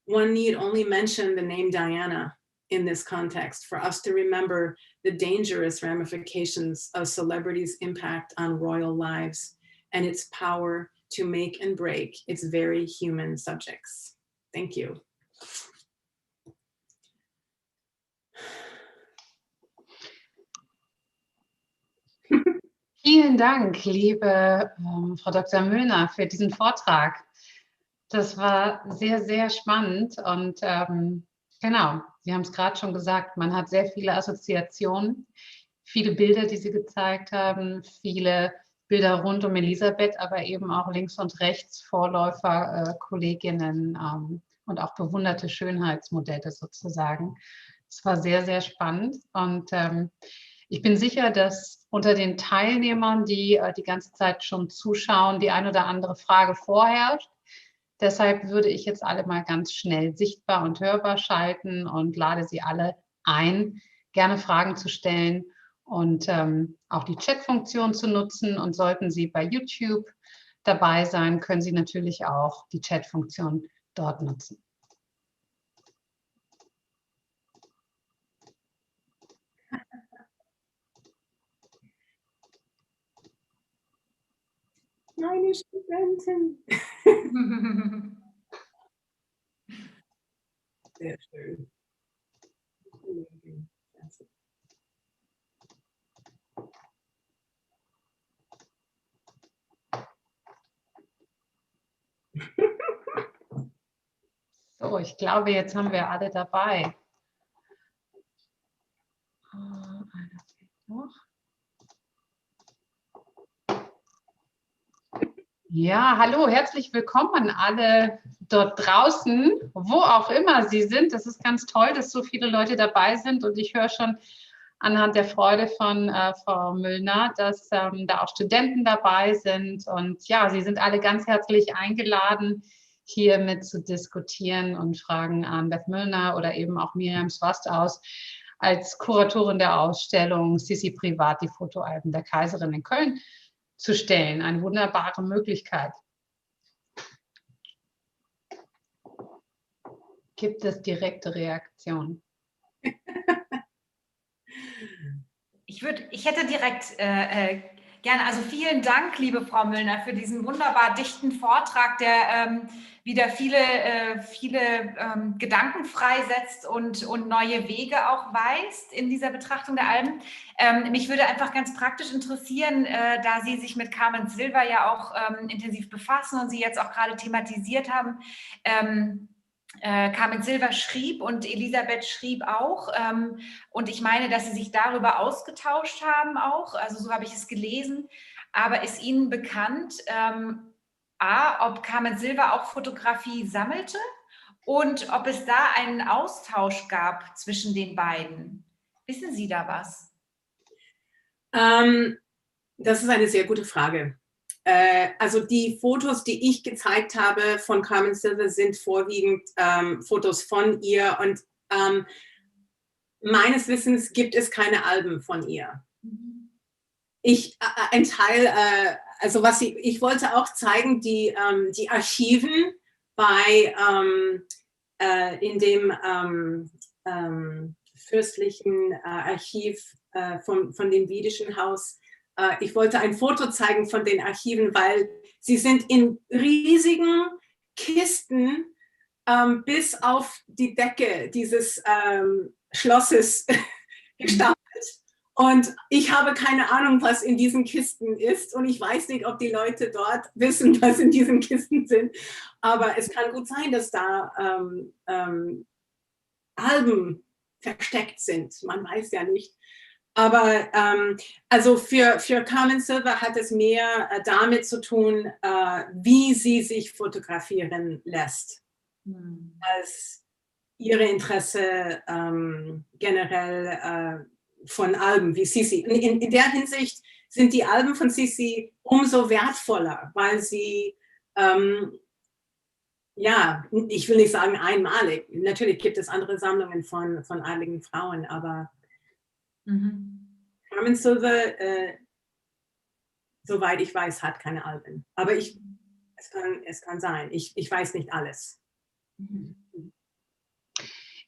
One need only mention the name Diana in this context for us to remember the dangerous ramifications of celebrity's impact on royal lives and its power to make and break its very human subjects. Thank you. Vielen Dank, liebe Frau Dr. Muellner, für diesen Vortrag. Das war sehr, sehr spannend und genau, Sie haben es gerade schon gesagt, man hat sehr viele Assoziationen, viele Bilder, die Sie gezeigt haben, viele Bilder rund um Elisabeth, aber eben auch links und rechts Vorläufer, Kolleginnen und auch bewunderte Schönheitsmodelle sozusagen. Es war sehr, sehr spannend und ich bin sicher, dass unter den Teilnehmern, die die ganze Zeit schon zuschauen, die ein oder andere Frage vorherrscht. Deshalb würde ich jetzt alle mal ganz schnell sichtbar und hörbar schalten und lade Sie alle ein, gerne Fragen zu stellen und auch die Chat-Funktion zu nutzen. Und sollten Sie bei YouTube dabei sein, können Sie natürlich auch die Chat-Funktion dort nutzen. Meine Studentin. Sehr schön. So, ich glaube, jetzt haben wir alle dabei. Ja, hallo, herzlich willkommen an alle dort draußen, wo auch immer Sie sind. Das ist ganz toll, dass so viele Leute dabei sind und ich höre schon anhand der Freude von Frau Muellner, dass da auch Studenten dabei sind und ja, Sie sind alle ganz herzlich eingeladen, hier mit zu diskutieren und Fragen an Beth Muellner oder eben auch Miriam Swast aus als Kuratorin der Ausstellung Sisi privat, die Fotoalben der Kaiserin in Köln zu stellen. Eine wunderbare Möglichkeit. Gibt es direkte Reaktionen? Ich hätte direkt gerne, also vielen Dank, liebe Frau Muellner, für diesen wunderbar dichten Vortrag, der wieder viele Gedanken freisetzt und neue Wege auch weist in dieser Betrachtung der Alben. Mich würde einfach ganz praktisch interessieren, da Sie sich mit Carmen Sylva ja auch intensiv befassen und Sie jetzt auch gerade thematisiert haben, Carmen Sylva schrieb und Elisabeth schrieb auch und ich meine, dass sie sich darüber ausgetauscht haben auch, also so habe ich es gelesen, aber ist Ihnen bekannt, ob Carmen Sylva auch Fotografie sammelte und ob es da einen Austausch gab zwischen den beiden? Wissen Sie da was? Das ist eine sehr gute Frage. Also die Fotos, die ich gezeigt habe von Carmen Sylva, sind vorwiegend Fotos von ihr und meines Wissens gibt es keine Alben von ihr. Ein Teil, also ich wollte auch zeigen, die Archiven in dem fürstlichen Archiv von dem Wiedischen Haus. Ich wollte ein Foto zeigen von den Archiven, weil sie sind in riesigen Kisten bis auf die Decke dieses Schlosses gestapelt. Und ich habe keine Ahnung, was in diesen Kisten ist. Und ich weiß nicht, ob die Leute dort wissen, was in diesen Kisten sind. Aber es kann gut sein, dass da Alben versteckt sind. Man weiß ja nicht. Aber also für Carmen Sylva hat es mehr damit zu tun, wie sie sich fotografieren lässt, als ihre Interesse generell von Alben wie Sisi. In der Hinsicht sind die Alben von Sisi umso wertvoller, weil sie, ja, ich will nicht sagen einmalig, natürlich gibt es andere Sammlungen von adligen Frauen, aber Carmen Sylva, soweit ich weiß, hat keine Alben. Aber es kann sein, ich weiß nicht alles.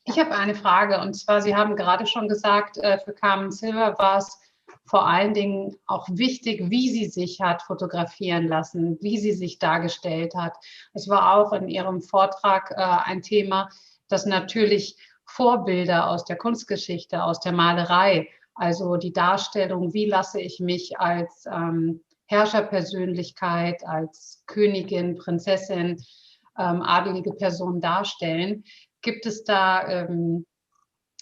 Ich habe eine Frage, und zwar, Sie haben gerade schon gesagt, für Carmen Sylva war es vor allen Dingen auch wichtig, wie sie sich hat fotografieren lassen, wie sie sich dargestellt hat. Es war auch in Ihrem Vortrag ein Thema, dass natürlich Vorbilder aus der Kunstgeschichte, aus der Malerei, also die Darstellung, wie lasse ich mich als Herrscherpersönlichkeit, als Königin, Prinzessin, adelige Person darstellen. Gibt es da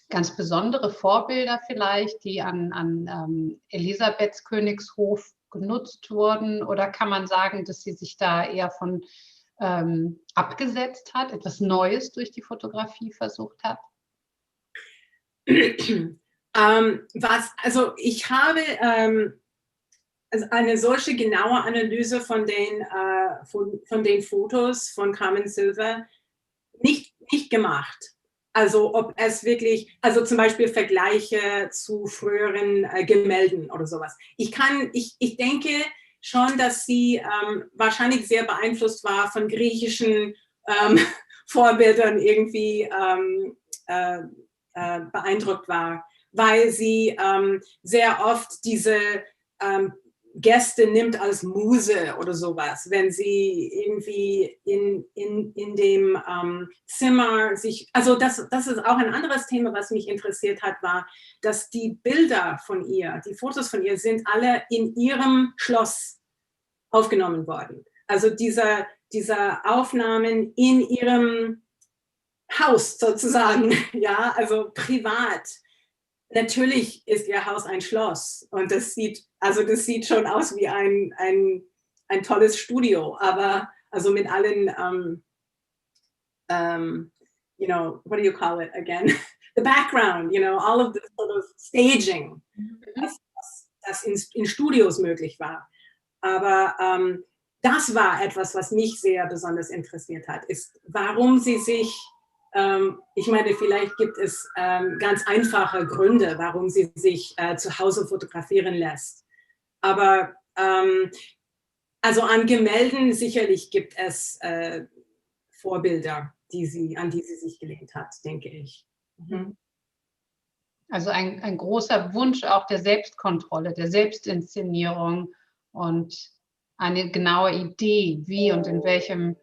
ganz besondere Vorbilder vielleicht, die an Elisabeths Königshof genutzt wurden? Oder kann man sagen, dass sie sich da eher von abgesetzt hat, etwas Neues durch die Fotografie versucht hat? Also ich habe eine solche genaue Analyse von den Fotos von Carmen Sylva nicht gemacht. Also ob es wirklich, also zum Beispiel Vergleiche zu früheren Gemälden oder sowas. Ich denke schon, dass sie wahrscheinlich sehr beeinflusst war von griechischen Vorbildern irgendwie beeindruckt war, weil sie sehr oft diese Gäste nimmt als Muse oder sowas, wenn sie irgendwie in dem Zimmer sich, also das ist auch ein anderes Thema, was mich interessiert hat, war, dass die Bilder von ihr, die Fotos von ihr sind alle in ihrem Schloss aufgenommen worden. Also diese Aufnahmen in ihrem Haus sozusagen, ja, also privat. Natürlich ist ihr Haus ein Schloss und das sieht schon aus wie ein tolles Studio, aber also mit allen, you know, what do you call it again? The background, you know, all of the sort of staging, das in Studios möglich war. Aber das war etwas, was mich sehr besonders interessiert hat, ist, warum sie sich ich meine, vielleicht gibt es ganz einfache Gründe, warum sie sich zu Hause fotografieren lässt. Aber also an Gemälden sicherlich gibt es Vorbilder, an die sie sich gelehnt hat, denke ich. Mhm. Also ein großer Wunsch auch der Selbstkontrolle, der Selbstinszenierung und eine genaue Idee, wie und in welcher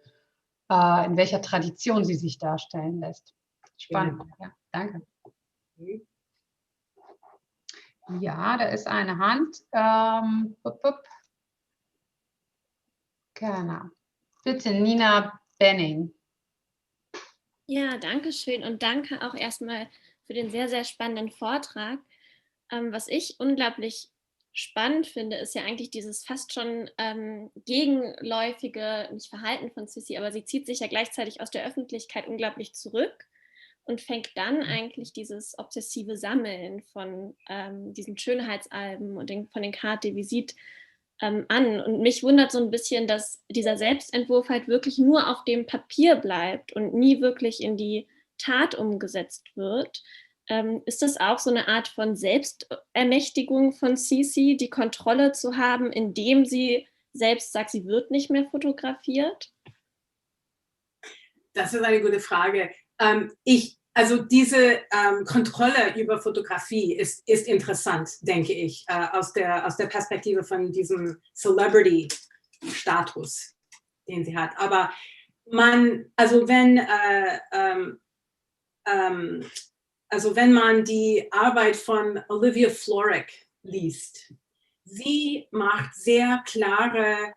Tradition sie sich darstellen lässt. Spannend, ja, danke. Ja, da ist eine Hand. Genau. Bitte, Nina Benning. Ja, danke schön und danke auch erstmal für den sehr, sehr spannenden Vortrag. Was ich unglaublich spannend finde, ist ja eigentlich dieses fast schon gegenläufige, nicht Verhalten von Sisi, aber sie zieht sich ja gleichzeitig aus der Öffentlichkeit unglaublich zurück und fängt dann eigentlich dieses obsessive Sammeln von diesen Schönheitsalben und von den Cartes de Visite an. Und mich wundert so ein bisschen, dass dieser Selbstentwurf halt wirklich nur auf dem Papier bleibt und nie wirklich in die Tat umgesetzt wird. Ist das auch so eine Art von Selbstermächtigung von Sisi, die Kontrolle zu haben, indem sie selbst sagt, sie wird nicht mehr fotografiert? Das ist eine gute Frage. Also diese Kontrolle über Fotografie ist interessant, denke ich, aus der Perspektive von diesem Celebrity-Status, den sie hat. Aber also wenn also wenn man die Arbeit von Olivia Florek liest, sie macht sehr klare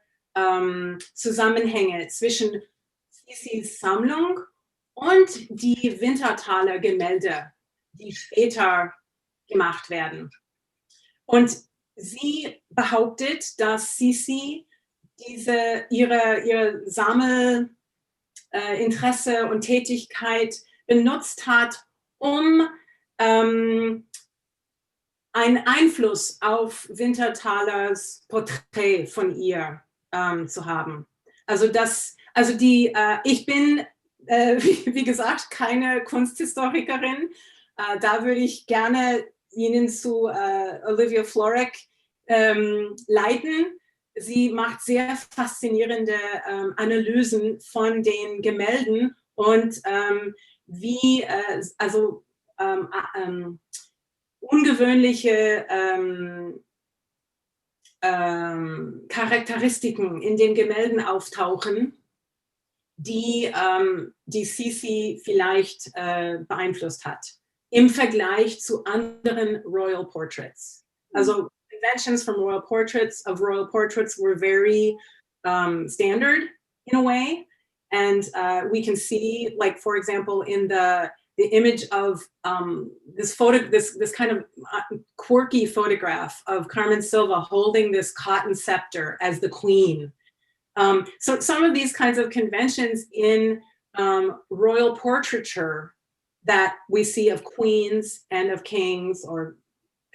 Zusammenhänge zwischen Sisis Sammlung und die Winterthaler Gemälde, die später gemacht werden. Und sie behauptet, dass Sisi ihre Sammelinteresse und Tätigkeit benutzt hat, um einen Einfluss auf Winterthalers Porträt von ihr zu haben. Ich bin, wie gesagt, keine Kunsthistorikerin. Da würde ich gerne Ihnen zu Olivia Florek leiten. Sie macht sehr faszinierende Analysen von den Gemälden und ungewöhnliche Charakteristiken in den Gemälden auftauchen, die Sisi vielleicht beeinflusst hat, im Vergleich zu anderen Royal Portraits. Also conventions from royal portraits were very standard in a way, and we can see, like, for example, in the image of this kind of quirky photograph of Carmen Silva holding this cotton scepter as the queen. So some of these kinds of conventions in royal portraiture that we see of queens and of kings or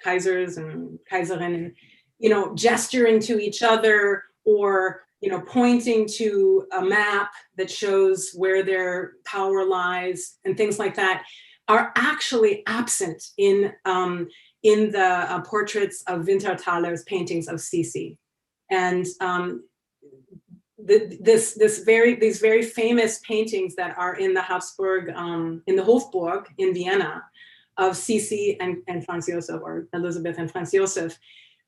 Kaisers and Kaiserinnen, gesturing to each other or, pointing to a map that shows where their power lies and things like that, are actually absent in the portraits of Winterthaler's paintings of Sisi. And these very famous paintings that are in the Habsburg, in the Hofburg in Vienna, of Sisi and Franz Josef, or Elisabeth and Franz Josef,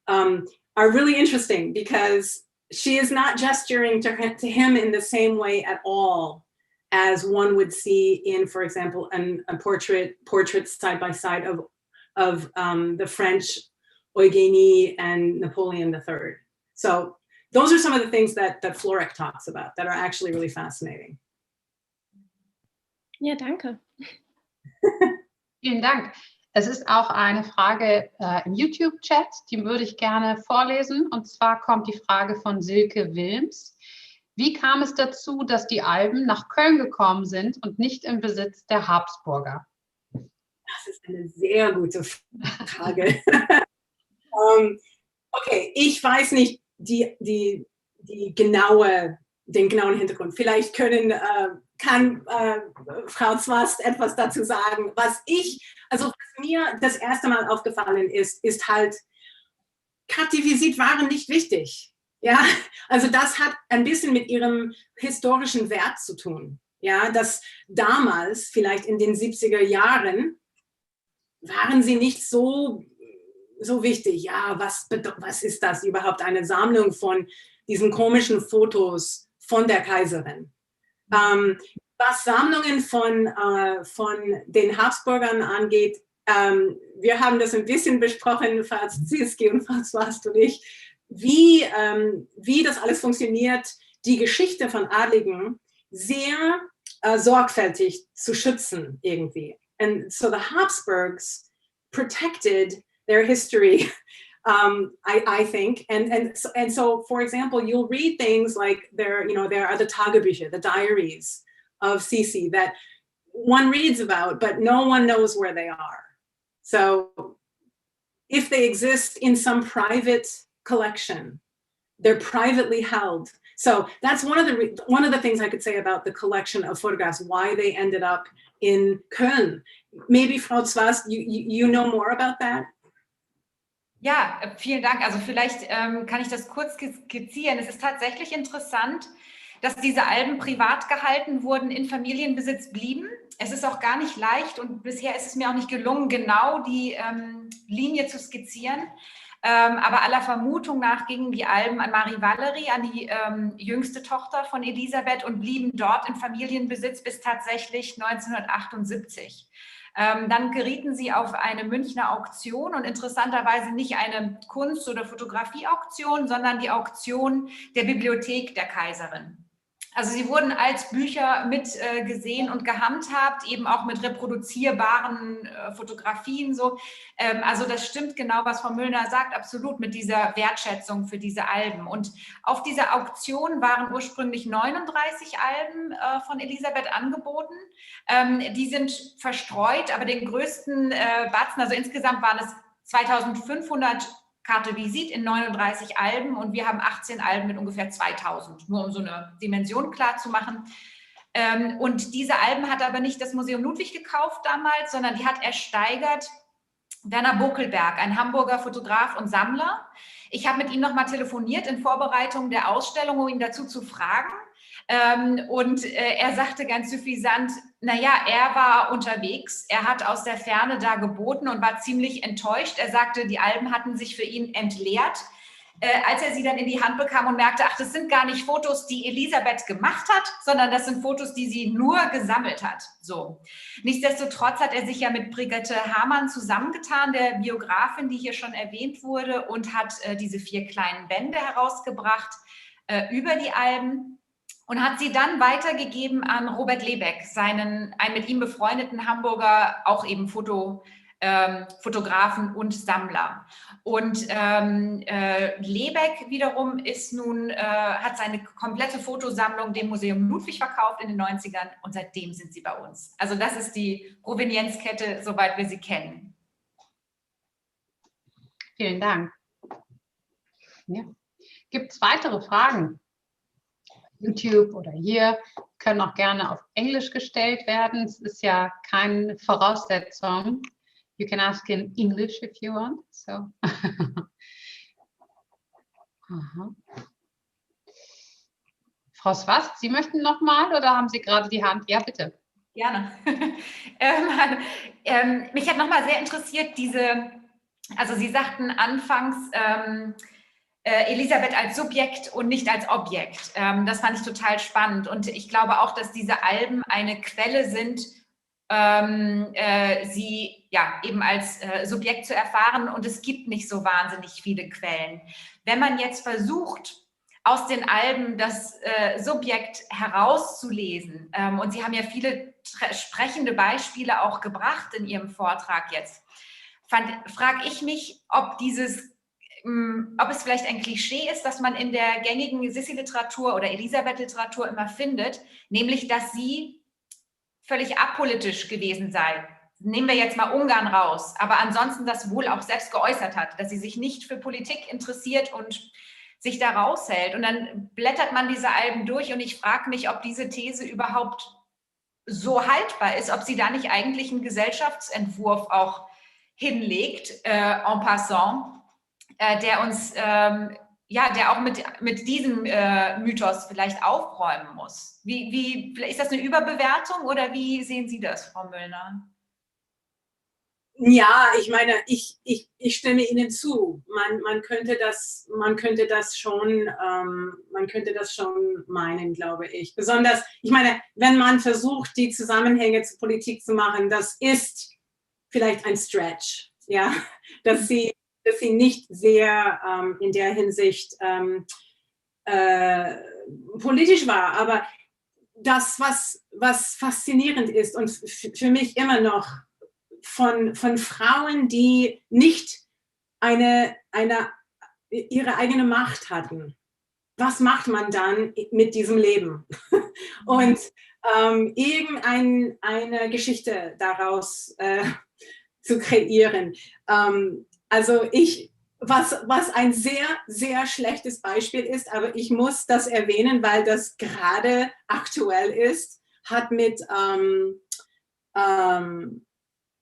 are really interesting because she is not gesturing to him in the same way at all as one would see in, for example, a portraits side by side of the French Eugénie and Napoleon III. So those are some of the things that Florek talks about that are actually really fascinating. Ja, danke. Vielen Dank. Es ist auch eine Frage im YouTube-Chat, die würde ich gerne vorlesen. Und zwar kommt die Frage von Silke Wilms. Wie kam es dazu, dass die Alben nach Köln gekommen sind und nicht im Besitz der Habsburger? Das ist eine sehr gute Frage. Okay, ich weiß nicht den genauen Hintergrund. Vielleicht kann Frau Zwast etwas dazu sagen. Was mir das erste Mal aufgefallen ist halt, Kartvisit waren nicht wichtig. Ja, also das hat ein bisschen mit ihrem historischen Wert zu tun. Ja, dass damals, vielleicht in den 70er Jahren, waren sie nicht so wichtig. Ja, was ist das überhaupt? Eine Sammlung von diesen komischen Fotos von der Kaiserin. Was Sammlungen von den Habsburgern angeht, wir haben das ein bisschen besprochen, Frau Zieski und Frau Zwast und ich, wie das alles funktioniert, die Geschichte von Adligen sehr sorgfältig zu schützen irgendwie. And so the Habsburgs protected their history, I think. And so, for example, you'll read things like there are the Tagebücher, the diaries of Sisi that one reads about, but no one knows where they are. So if they exist in some private collection, they're privately held. So that's one of the things I could say about the collection of photographs, why they ended up in Köln. Maybe Frau Zwast, you know more about that? Ja, vielen Dank. Also vielleicht kann ich das kurz skizzieren. Es ist tatsächlich interessant, dass diese Alben privat gehalten wurden, in Familienbesitz blieben. Es ist auch gar nicht leicht und bisher ist es mir auch nicht gelungen, genau die Linie zu skizzieren. Aber aller Vermutung nach gingen die Alben an Marie Valerie, an die jüngste Tochter von Elisabeth und blieben dort im Familienbesitz bis tatsächlich 1978. Dann gerieten sie auf eine Münchner Auktion und interessanterweise nicht eine Kunst- oder Fotografie-Auktion, sondern die Auktion der Bibliothek der Kaiserin. Also sie wurden als Bücher mit gesehen und gehandhabt, eben auch mit reproduzierbaren Fotografien. So. Also das stimmt genau, was Frau Muellner sagt, absolut mit dieser Wertschätzung für diese Alben. Und auf dieser Auktion waren ursprünglich 39 Alben von Elisabeth angeboten. Die sind verstreut, aber den größten Batzen, also insgesamt waren es 2500 Carte Visite in 39 Alben und wir haben 18 Alben mit ungefähr 2000, nur um so eine Dimension klar zu machen. Und diese Alben hat aber nicht das Museum Ludwig gekauft damals, sondern die hat ersteigert Werner Bokelberg, ein Hamburger Fotograf und Sammler. Ich habe mit ihm nochmal telefoniert in Vorbereitung der Ausstellung, um ihn dazu zu fragen. Und er sagte ganz suffisant, naja, er war unterwegs, er hat aus der Ferne da geboten und war ziemlich enttäuscht. Er sagte, die Alben hatten sich für ihn entleert. Als er sie dann in die Hand bekam und merkte, ach, das sind gar nicht Fotos, die Elisabeth gemacht hat, sondern das sind Fotos, die sie nur gesammelt hat. So. Nichtsdestotrotz hat er sich ja mit Brigitte Hamann zusammengetan, der Biografin, die hier schon erwähnt wurde, und hat diese 4 kleinen Bände herausgebracht über die Alben. Und hat sie dann weitergegeben an Robert Lebeck, einen mit ihm befreundeten Hamburger, auch eben Fotografen und Sammler. Und Lebeck wiederum ist nun, hat seine komplette Fotosammlung dem Museum Ludwig verkauft in den 90ern und seitdem sind sie bei uns. Also das ist die Provenienzkette, soweit wir sie kennen. Vielen Dank. Ja. Gibt es weitere Fragen? YouTube oder hier können auch gerne auf Englisch gestellt werden. Es ist ja keine Voraussetzung. You can ask in English if you want. So. Aha. Frau Swast, Sie möchten noch mal oder haben Sie gerade die Hand? Ja, bitte. Gerne. Mich hat noch mal sehr interessiert, also Sie sagten anfangs, Elisabeth als Subjekt und nicht als Objekt. Das fand ich total spannend. Und ich glaube auch, dass diese Alben eine Quelle sind, sie ja eben als Subjekt zu erfahren. Und es gibt nicht so wahnsinnig viele Quellen. Wenn man jetzt versucht, aus den Alben das Subjekt herauszulesen, und Sie haben ja viele sprechende Beispiele auch gebracht in Ihrem Vortrag jetzt, frage ich mich, ob es vielleicht ein Klischee ist, das man in der gängigen Sisi-Literatur oder Elisabeth-Literatur immer findet, nämlich, dass sie völlig apolitisch gewesen sei. Nehmen wir jetzt mal Ungarn raus, aber ansonsten das wohl auch selbst geäußert hat, dass sie sich nicht für Politik interessiert und sich da raushält. Und dann blättert man diese Alben durch und ich frage mich, ob diese These überhaupt so haltbar ist, ob sie da nicht eigentlich einen Gesellschaftsentwurf auch hinlegt, en passant, der uns, der auch mit diesem Mythos vielleicht aufräumen muss. Ist das eine Überbewertung oder wie sehen Sie das, Frau Muellner? Ja, ich meine, ich stimme Ihnen zu. Man könnte das schon meinen, glaube ich. Besonders, ich meine, wenn man versucht, die Zusammenhänge zur Politik zu machen, das ist vielleicht ein Stretch, ja, dass sie nicht sehr in der Hinsicht politisch war. Aber das, was faszinierend ist und für mich immer noch von Frauen, die nicht ihre eigene Macht hatten. Was macht man dann mit diesem Leben? Und irgendeine Geschichte daraus zu kreieren. Also was ein sehr, sehr schlechtes Beispiel ist, aber ich muss das erwähnen, weil das gerade aktuell ist, hat mit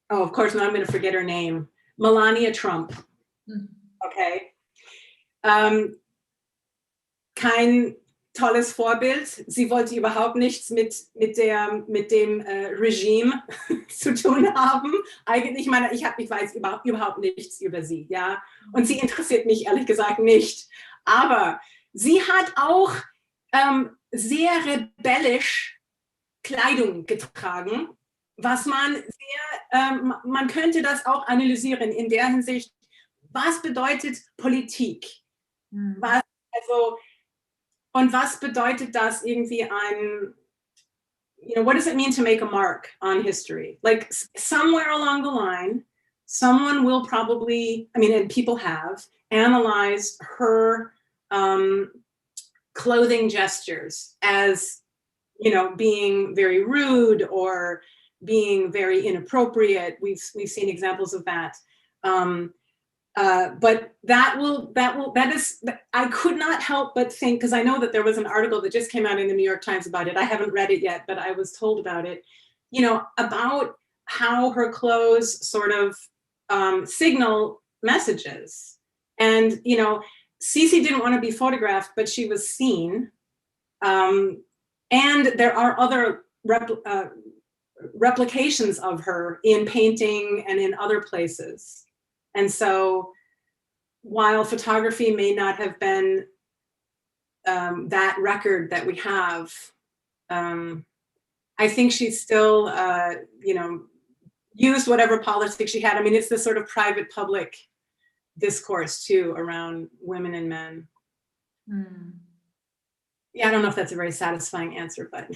oh, of course, now I'm going to forget her name. Melania Trump. Okay. Kein tolles Vorbild. Sie wollte überhaupt nichts mit dem Regime zu tun haben. Eigentlich, ich weiß überhaupt nichts über sie. Ja? Und sie interessiert mich ehrlich gesagt nicht. Aber sie hat auch sehr rebellisch Kleidung getragen. was man man könnte das auch analysieren in der Hinsicht, was bedeutet Politik? Und was bedeutet das irgendwie what does it mean to make a mark on history? Like somewhere along the line, someone will probably, and people have, analyzed her clothing gestures as, being very rude or being very inappropriate. We've seen examples of that. But that is, I could not help but think, because I know that there was an article that just came out in the New York Times about it. I haven't read it yet, but I was told about it, about how her clothes sort of signal messages. And, Sisi didn't want to be photographed, but she was seen. And there are other replications of her in painting and in other places. And so while photography may not have been that record that we have, I think she still, used whatever politics she had. It's this sort of private public discourse too around women and men. Yeah, I don't know if that's a very satisfying answer, but.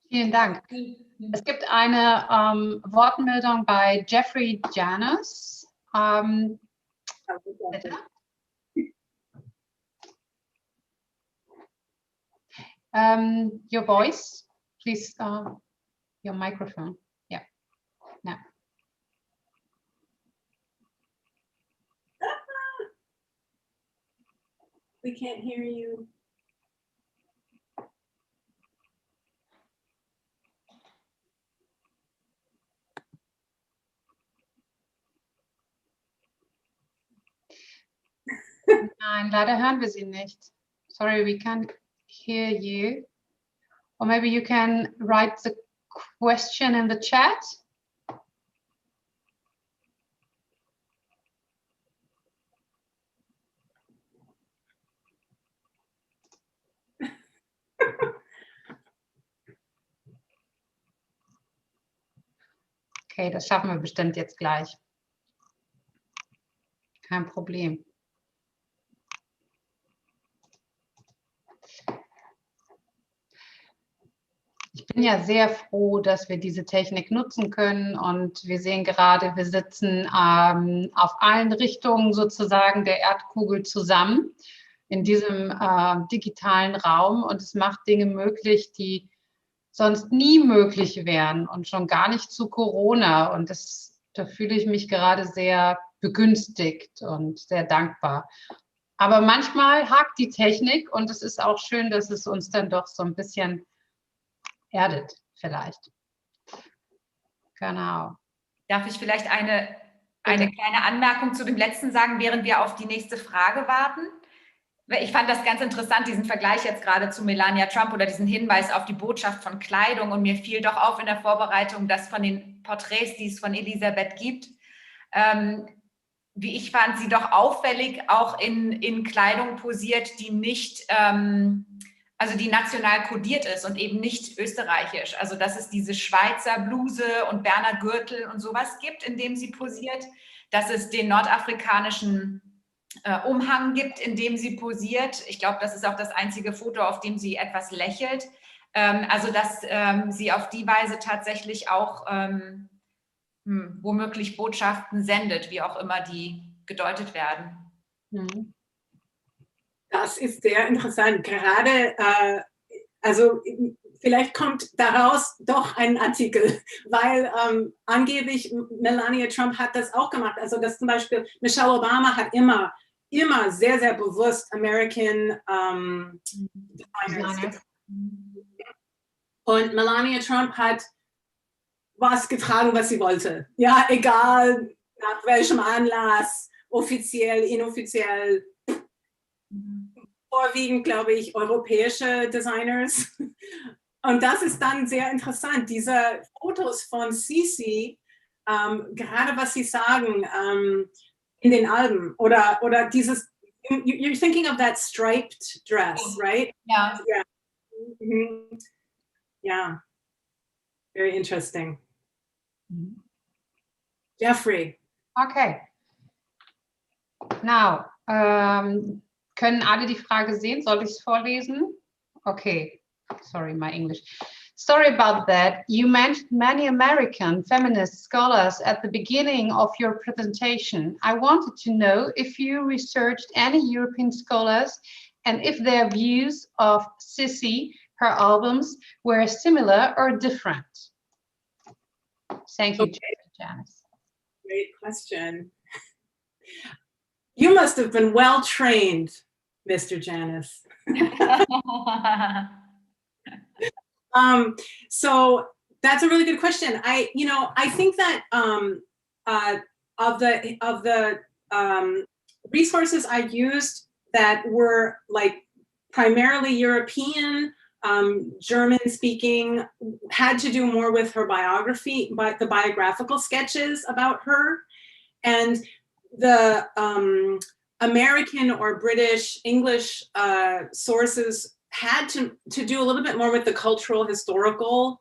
Vielen Dank. Es gibt eine Wortmeldung bei Jeffrey Janus. Your voice, please, your microphone. Yeah, no. We can't hear you. Nein, leider hören wir Sie nicht. Sorry, we can't hear you. Or maybe you can write the question in the chat. Okay, das schaffen wir bestimmt jetzt gleich. Kein Problem. Ich bin ja sehr froh, dass wir diese Technik nutzen können und wir sehen gerade, wir sitzen auf allen Richtungen sozusagen der Erdkugel zusammen in diesem digitalen Raum und es macht Dinge möglich, die sonst nie möglich wären und schon gar nicht zu Corona und da fühle ich mich gerade sehr begünstigt und sehr dankbar. Aber manchmal hakt die Technik und es ist auch schön, dass es uns dann doch so ein bisschen erdet vielleicht. Genau. Darf ich vielleicht eine kleine Anmerkung zu dem letzten sagen, während wir auf die nächste Frage warten? Ich fand das ganz interessant, diesen Vergleich jetzt gerade zu Melania Trump oder diesen Hinweis auf die Botschaft von Kleidung. Und mir fiel doch auf in der Vorbereitung, dass von den Porträts, die es von Elisabeth gibt, wie ich fand, sie doch auffällig auch in Kleidung posiert, die nicht, also die national kodiert ist und eben nicht österreichisch. Also dass es diese Schweizer Bluse und Berner Gürtel und sowas gibt, in dem sie posiert, dass es den nordafrikanischen Umhang gibt, in dem sie posiert. Ich glaube, das ist auch das einzige Foto, auf dem sie etwas lächelt. Also dass sie auf die Weise tatsächlich auch womöglich Botschaften sendet, wie auch immer die gedeutet werden. Mhm. Das ist sehr interessant. Gerade, also vielleicht kommt daraus doch ein Artikel, weil angeblich Melania Trump hat das auch gemacht. Also dass zum Beispiel Michelle Obama hat immer sehr, sehr bewusst American Designers. Und Melania Trump hat was getragen, was sie wollte. Ja, egal nach welchem Anlass, offiziell, inoffiziell. Vorwiegend, glaube ich, europäische Designers. Und das ist dann sehr interessant. Diese Fotos von Sisi, gerade was Sie sagen, in den Alben oder dieses, you're thinking of that striped dress, right? Ja. Yeah. Mhm. Ja. Very interesting. Jeffrey. Okay. Now, können alle die Frage sehen? Soll ich es vorlesen? Okay. Sorry, my English. Sorry about that. You mentioned many American feminist scholars at the beginning of your presentation. I wanted to know if you researched any European scholars and if their views of Sisi, her albums, were similar or different. Thank you, Okay. Janice. Great question. You must have been well trained, Mr. Janice. So that's a really good question. I think that of the resources I used that were like primarily European, German speaking, had to do more with her biography, but the biographical sketches about her, and the American or British English sources had to do a little bit more with the cultural historical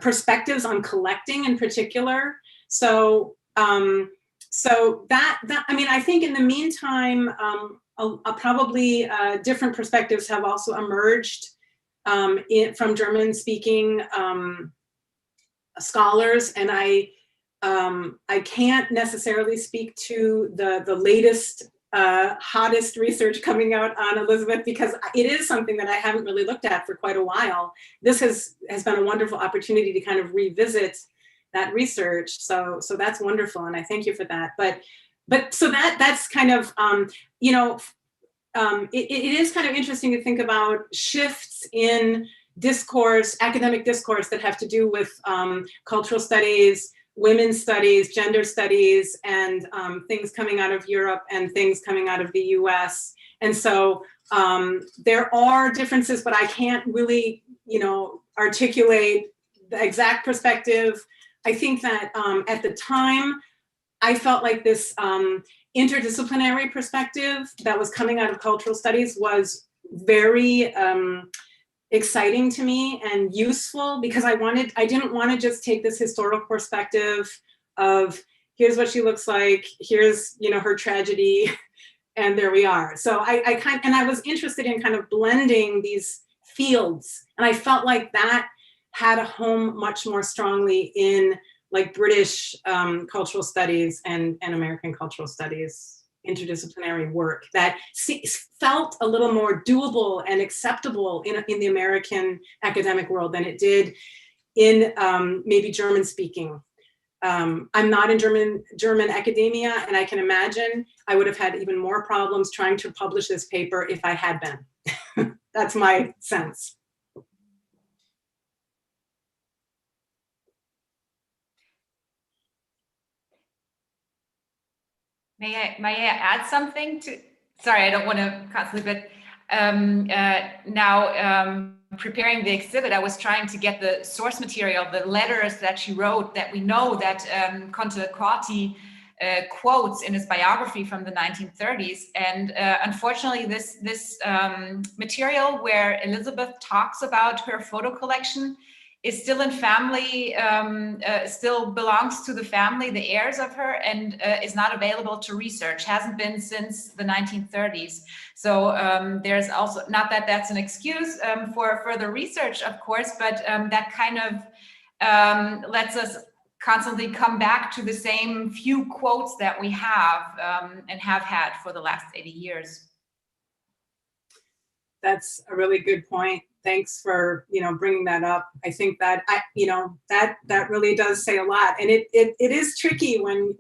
perspectives on collecting in particular. So that I mean, I think in the meantime, probably different perspectives have also emerged from German-speaking scholars, and I can't necessarily speak to the latest hottest research coming out on Elisabeth, because it is something that I haven't really looked at for quite a while. This has been a wonderful opportunity to kind of revisit that research. So that's wonderful, and I thank you for that. But so that's kind of it is kind of interesting to think about shifts in discourse, academic discourse, that have to do with cultural studies, women's studies, gender studies, and things coming out of Europe and things coming out of the US. And so there are differences, but I can't really, articulate the exact perspective. I think that at the time, I felt like this interdisciplinary perspective that was coming out of cultural studies was very exciting to me and useful, because I didn't want to just take this historical perspective of here's what she looks like, here's her tragedy, and there we are. So I was interested in kind of blending these fields, and I felt like that had a home much more strongly in like British cultural studies and American cultural studies interdisciplinary work that felt a little more doable and acceptable in the American academic world than it did in maybe German speaking. I'm not in German academia, and I can imagine I would have had even more problems trying to publish this paper if I had been. That's my sense. May I add something to? Sorry, I don't want to constantly, but now preparing the exhibit, I was trying to get the source material, the letters that she wrote that we know that Conte Corti quotes in his biography from the 1930s. And unfortunately, this material where Elisabeth talks about her photo collection is still in family, still belongs to the family, the heirs of her, and is not available to research, hasn't been since the 1930s. So there's also, not that that's an excuse for further research, of course, but that kind of lets us constantly come back to the same few quotes that we have and have had for the last 80 years. That's a really good point. Thanks for bringing that up. I think that that really does say a lot, and it is tricky when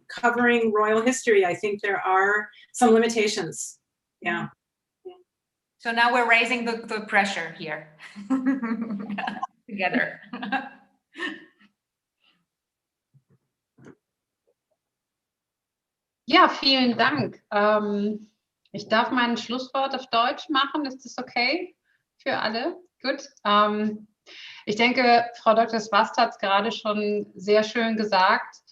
covering royal history. I think there are some limitations. Yeah. So now we're raising the pressure here together. Ja, vielen Dank. Ich darf mein Schlusswort auf Deutsch machen. Ist das okay für alle? Gut. Ich denke, Frau Dr. Swast hat es gerade schon sehr schön gesagt.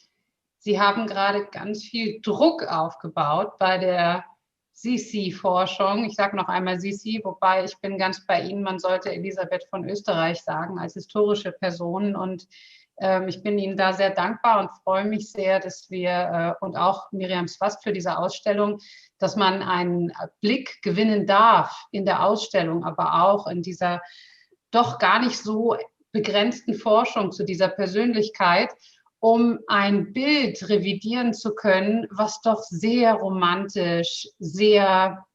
Sie haben gerade ganz viel Druck aufgebaut bei der Sisi-Forschung. Ich sage noch einmal Sisi, wobei ich bin ganz bei Ihnen, man sollte Elisabeth von Österreich sagen, als historische Person. Und ich bin Ihnen da sehr dankbar und freue mich sehr, dass wir und auch Miriam Swast für diese Ausstellung, dass man einen Blick gewinnen darf in der Ausstellung, aber auch in dieser doch gar nicht so begrenzten Forschung zu dieser Persönlichkeit, um ein Bild revidieren zu können, was doch sehr romantisch, sehr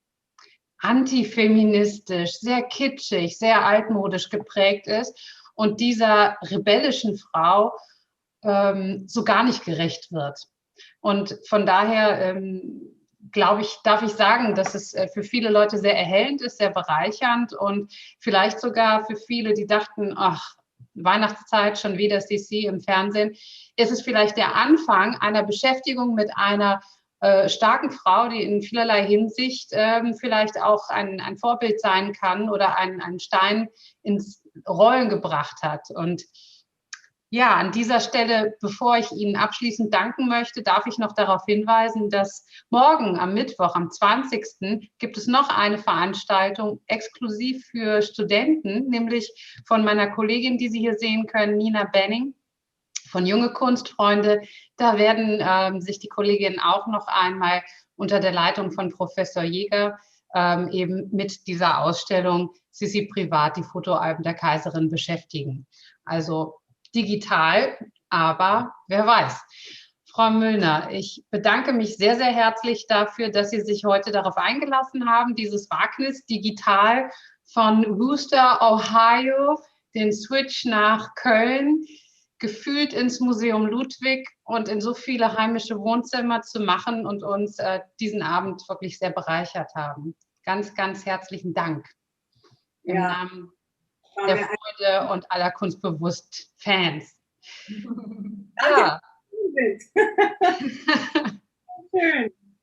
antifeministisch, sehr kitschig, sehr altmodisch geprägt ist und dieser rebellischen Frau so gar nicht gerecht wird. Und von daher glaube ich, darf ich sagen, dass es für viele Leute sehr erhellend ist, sehr bereichernd und vielleicht sogar für viele, die dachten, ach, Weihnachtszeit, schon wieder Sisi im Fernsehen, ist es vielleicht der Anfang einer Beschäftigung mit einer starken Frau, die in vielerlei Hinsicht vielleicht auch ein Vorbild sein kann oder einen Stein ins Rollen gebracht hat. Und ja, an dieser Stelle, bevor ich Ihnen abschließend danken möchte, darf ich noch darauf hinweisen, dass morgen am Mittwoch, am 20. gibt es noch eine Veranstaltung exklusiv für Studenten, nämlich von meiner Kollegin, die Sie hier sehen können, Nina Benning von Junge Kunstfreunde. Da werden sich die Kolleginnen auch noch einmal unter der Leitung von Professor Jäger eben mit dieser Ausstellung Sisi privat, die Fotoalben der Kaiserin beschäftigen. Also digital, aber wer weiß. Frau Muellner, ich bedanke mich sehr, sehr herzlich dafür, dass Sie sich heute darauf eingelassen haben, dieses Wagnis digital von Wooster, Ohio, den Switch nach Köln, gefühlt ins Museum Ludwig und in so viele heimische Wohnzimmer zu machen und uns diesen Abend wirklich sehr bereichert haben. Ganz, ganz herzlichen Dank. Im Namen der Freude und aller KunstBewusst-Fans. Ja.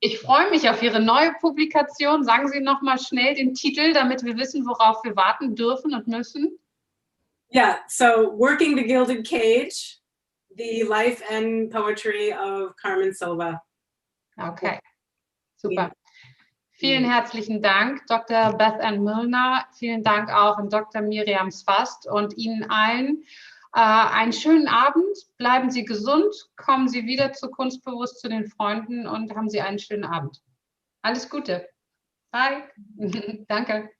Ich freue mich auf Ihre neue Publikation. Sagen Sie noch mal schnell den Titel, damit wir wissen, worauf wir warten dürfen und müssen. Yeah, so Working the Gilded Cage, the life and poetry of Carmen Silva. Okay, super. Vielen herzlichen Dank, Dr. Beth Ann Muellner. Vielen Dank auch an Dr. Miriam Swast und Ihnen allen. Einen schönen Abend. Bleiben Sie gesund. Kommen Sie wieder zu KunstBewusst, zu den Freunden und haben Sie einen schönen Abend. Alles Gute. Bye. Danke.